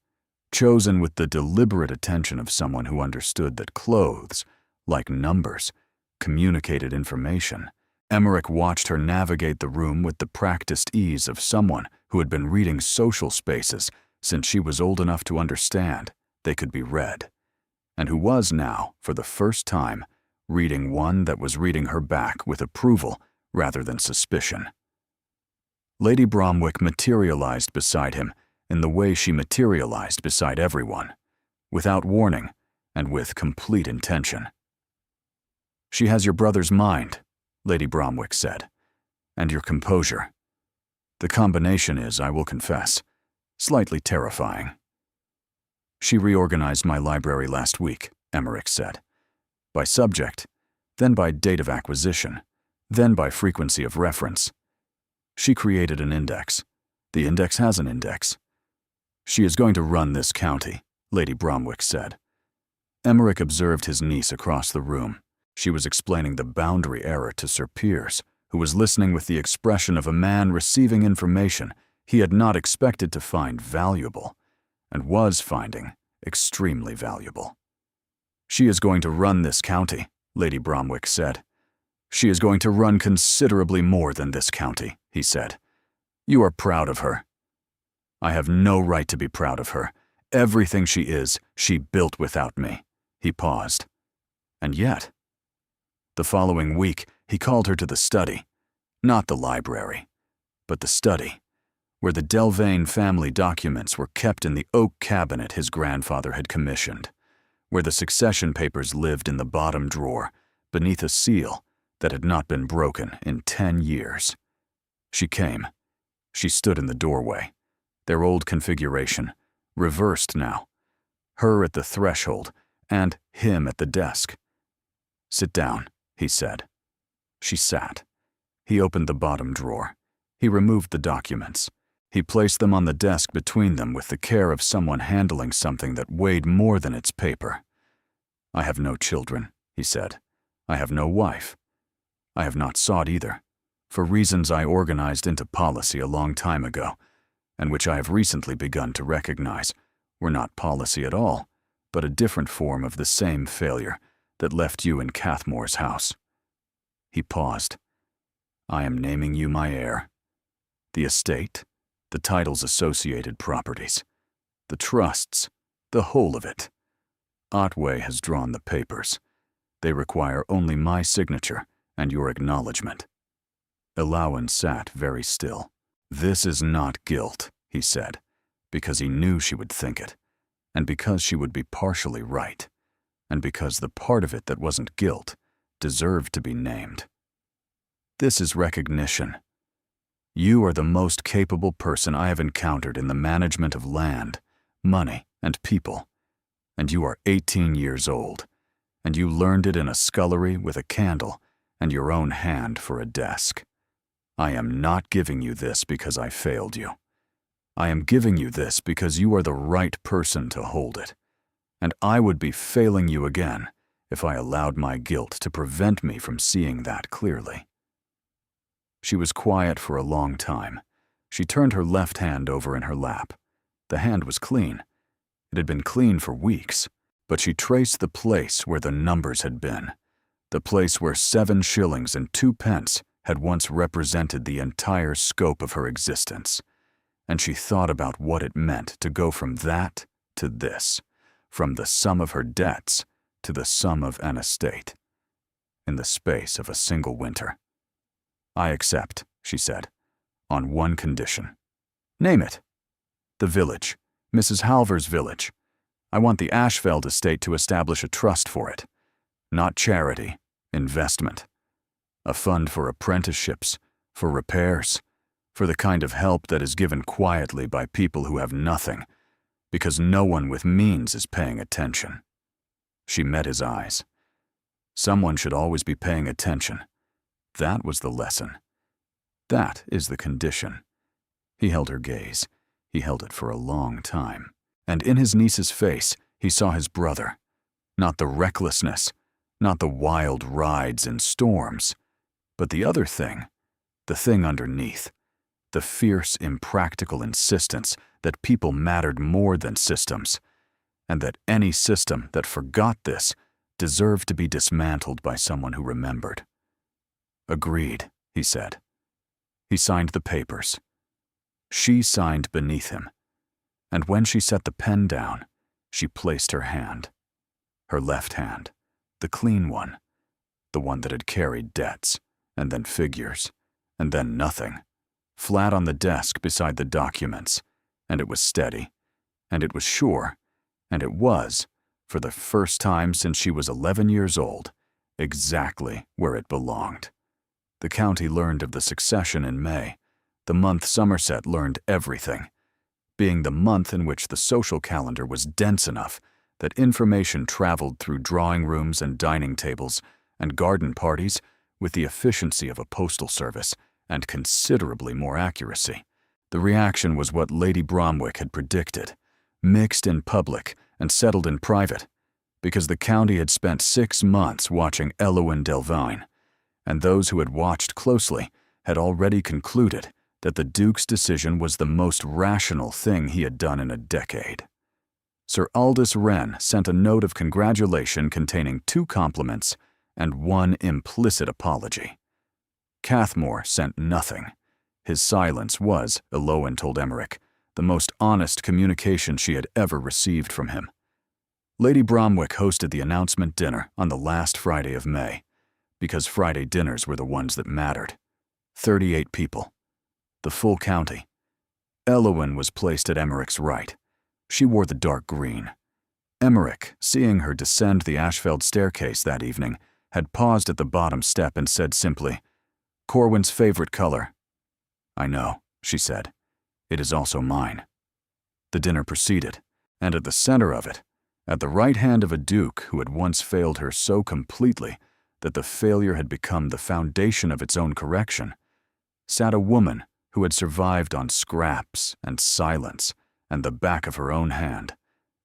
chosen with the deliberate attention of someone who understood that clothes, like numbers, communicated information. Emmerich watched her navigate the room with the practiced ease of someone who had been reading social spaces since she was old enough to understand they could be read, and who was now, for the first time, reading one that was reading her back with approval rather than suspicion. Lady Bromwick materialized beside him in the way she materialized beside everyone, without warning and with complete intention. "She has your brother's mind," Lady Bromwick said, "and your composure. The combination is, I will confess, slightly terrifying." "She reorganized my library last week," Emmerich said. "By subject, then by date of acquisition, then by frequency of reference. She created an index. The index has an index. She is going to run this county," Lady Bromwick said. Emmerich observed his niece across the room. She was explaining the boundary error to Sir Piers, who was listening with the expression of a man receiving information he had not expected to find valuable, and was finding extremely valuable. "She is going to run this county," Lady Bromwick said. "She is going to run considerably more than this county," he said. "You are proud of her." "I have no right to be proud of her. Everything she is, she built without me." He paused. "And yet..." The following week, he called her to the study, not the library, but the study, where the Delvain family documents were kept in the oak cabinet his grandfather had commissioned, where the succession papers lived in the bottom drawer, beneath a seal that had not been broken in 10 years. She came. She stood in the doorway, their old configuration, reversed now, her at the threshold and him at the desk. "Sit down," he said. She sat. He opened the bottom drawer. He removed the documents. He placed them on the desk between them with the care of someone handling something that weighed more than its paper. "I have no children," he said. "I have no wife. I have not sought either, for reasons I organized into policy a long time ago, and which I have recently begun to recognize were not policy at all, but a different form of the same failure that left you in Cathmore's house." He paused. "I am naming you my heir. The estate, the titles associated properties, the trusts, the whole of it. Otway has drawn the papers. They require only my signature and your acknowledgement." Elowen sat very still. "This is not guilt," he said, because he knew she would think it, and because she would be partially right, and because the part of it that wasn't guilt deserved to be named. "This is recognition. You are the most capable person I have encountered in the management of land, money, and people, and you are 18 years old, and you learned it in a scullery with a candle and your own hand for a desk. I am not giving you this because I failed you. I am giving you this because you are the right person to hold it, and I would be failing you again if I allowed my guilt to prevent me from seeing that clearly." She was quiet for a long time. She turned her left hand over in her lap. The hand was clean. It had been clean for weeks, but she traced the place where the numbers had been, the place where 7 shillings and 2 pence had once represented the entire scope of her existence, and she thought about what it meant to go from that to this, from the sum of her debts to the sum of an estate, in the space of a single winter. "I accept," she said, "on one condition." "Name it." "The village, Mrs. Halver's village. I want the Ashfeld estate to establish a trust for it. Not charity, investment. A fund for apprenticeships, for repairs, for the kind of help that is given quietly by people who have nothing, because no one with means is paying attention." She met his eyes. Someone should always be paying attention. That was the lesson. That is the condition. He held her gaze. He held it for a long time. And in his niece's face, he saw his brother. Not the recklessness, not the wild rides in storms, but the other thing, the thing underneath, the fierce, impractical insistence that people mattered more than systems, and that any system that forgot this deserved to be dismantled by someone who remembered. "Agreed," he said. He signed the papers. She signed beneath him, and when she set the pen down, she placed her hand, her left hand, the clean one, the one that had carried debts, and then figures, and then nothing, flat on the desk beside the documents, and it was steady, and it was sure, and it was, for the first time since she was 11 years old, exactly where it belonged. The county learned of the succession in May. The month Somerset learned everything, being the month in which the social calendar was dense enough that information traveled through drawing rooms and dining tables and garden parties with the efficiency of a postal service and considerably more accuracy. The reaction was what Lady Bromwick had predicted, mixed in public and settled in private, because the county had spent 6 months watching Eloin Delvine, and those who had watched closely had already concluded that the Duke's decision was the most rational thing he had done in a decade. Sir Aldous Wren sent a note of congratulation containing 2 compliments and 1 implicit apology. Cathmore sent nothing. His silence was, Eloin told Emmerich, the most honest communication she had ever received from him. Lady Bromwick hosted the announcement dinner on the last Friday of May, because Friday dinners were the ones that mattered. 38 people. The full county. Eloin was placed at Emmerich's right. She wore the dark green. Emmerich, seeing her descend the Ashfeld staircase that evening, had paused at the bottom step and said simply, "Corwin's favorite color." "I know," she said. "It is also mine." The dinner proceeded, and at the center of it, at the right hand of a duke who had once failed her so completely that the failure had become the foundation of its own correction, sat a woman who had survived on scraps and silence and the back of her own hand,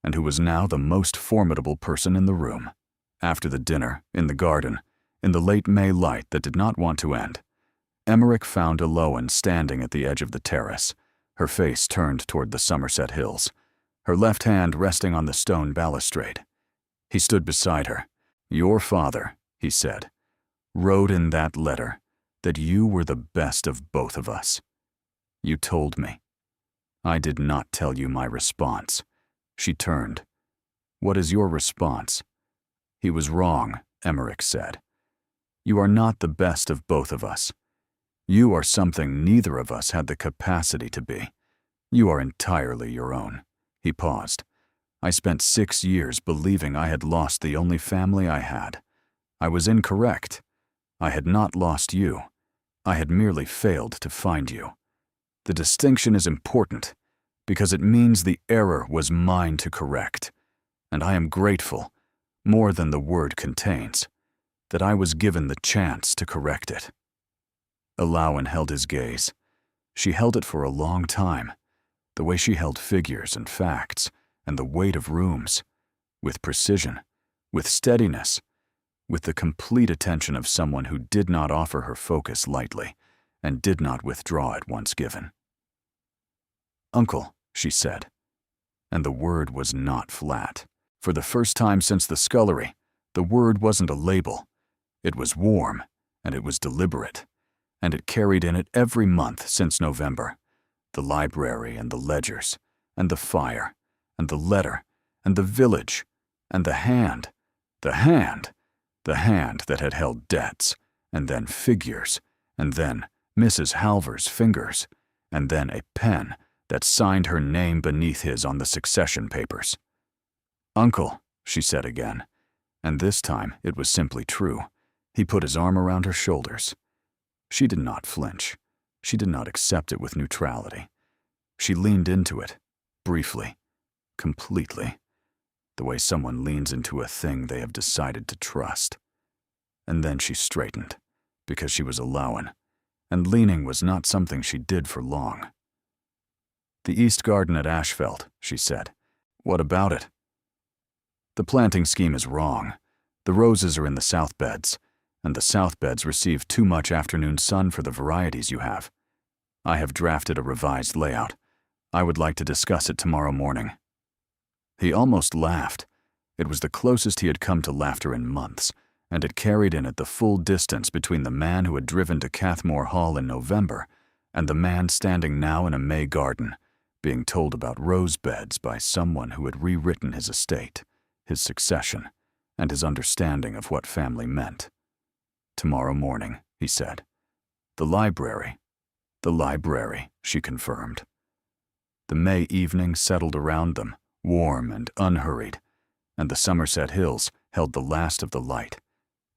and who was now the most formidable person in the room. After the dinner, in the garden, in the late May light that did not want to end, Emmerich found Eloin standing at the edge of the terrace, her face turned toward the Somerset Hills, her left hand resting on the stone balustrade. He stood beside her. "Your father," he said, "wrote in that letter that you were the best of both of us. You told me. I did not tell you my response." She turned. "What is your response?" "He was wrong," Emmerich said. "You are not the best of both of us. You are something neither of us had the capacity to be. You are entirely your own." He paused. "I spent 6 years believing I had lost the only family I had. I was incorrect. I had not lost you. I had merely failed to find you. The distinction is important because it means the error was mine to correct, and I am grateful, more than the word contains, that I was given the chance to correct it." Eloin held his gaze. She held it for a long time, the way she held figures and facts and the weight of rooms, with precision, with steadiness, with the complete attention of someone who did not offer her focus lightly and did not withdraw it once given. "Uncle," she said, and the word was not flat. For the first time since the scullery, the word wasn't a label. It was warm, and it was deliberate, and it carried in it every month since November, the library and the ledgers, and the fire, and the letter, and the village, and the hand that had held debts, and then figures, and then Mrs. Halver's fingers, and then a pen that signed her name beneath his on the succession papers. "Uncle," she said again, and this time it was simply true. He put his arm around her shoulders. She did not flinch. She did not accept it with neutrality. She leaned into it, briefly, completely, the way someone leans into a thing they have decided to trust. And then she straightened, because she was Eloin, and leaning was not something she did for long. "The East Garden at Ashfeld," she said. "What about it?" "The planting scheme is wrong. The roses are in the south beds, and the south beds receive too much afternoon sun for the varieties you have. I have drafted a revised layout. I would like to discuss it tomorrow morning." He almost laughed. It was the closest he had come to laughter in months, and it carried in it the full distance between the man who had driven to Cathmore Hall in November and the man standing now in a May garden, being told about rose beds by someone who had rewritten his estate, his succession, and his understanding of what family meant. "Tomorrow morning," he said. "The library." The library, she confirmed. The May evening settled around them, warm and unhurried, and the Somerset Hills held the last of the light.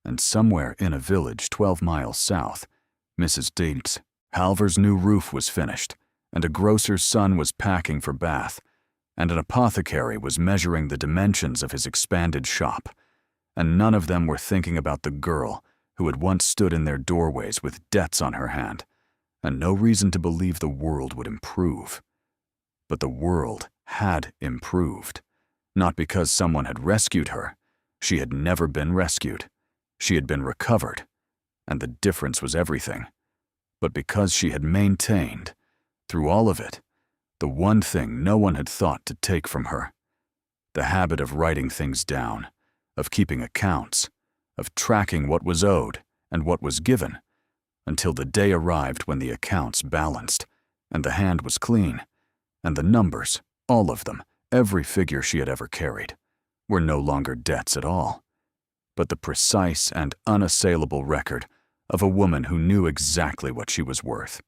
And somewhere in a village 12 miles south, Mrs. Deeds, Halver's new roof was finished, and a grocer's son was packing for Bath, and an apothecary was measuring the dimensions of his expanded shop, and none of them were thinking about the girl who had once stood in their doorways with debts on her hand, and no reason to believe the world would improve. But the world had improved, not because someone had rescued her. She had never been rescued. She had been recovered, and the difference was everything. But because she had maintained, through all of it, the one thing no one had thought to take from her: the habit of writing things down, of keeping accounts, of tracking what was owed and what was given, until the day arrived when the accounts balanced, and the hand was clean, and the numbers, all of them, every figure she had ever carried, were no longer debts at all, but the precise and unassailable record of a woman who knew exactly what she was worth.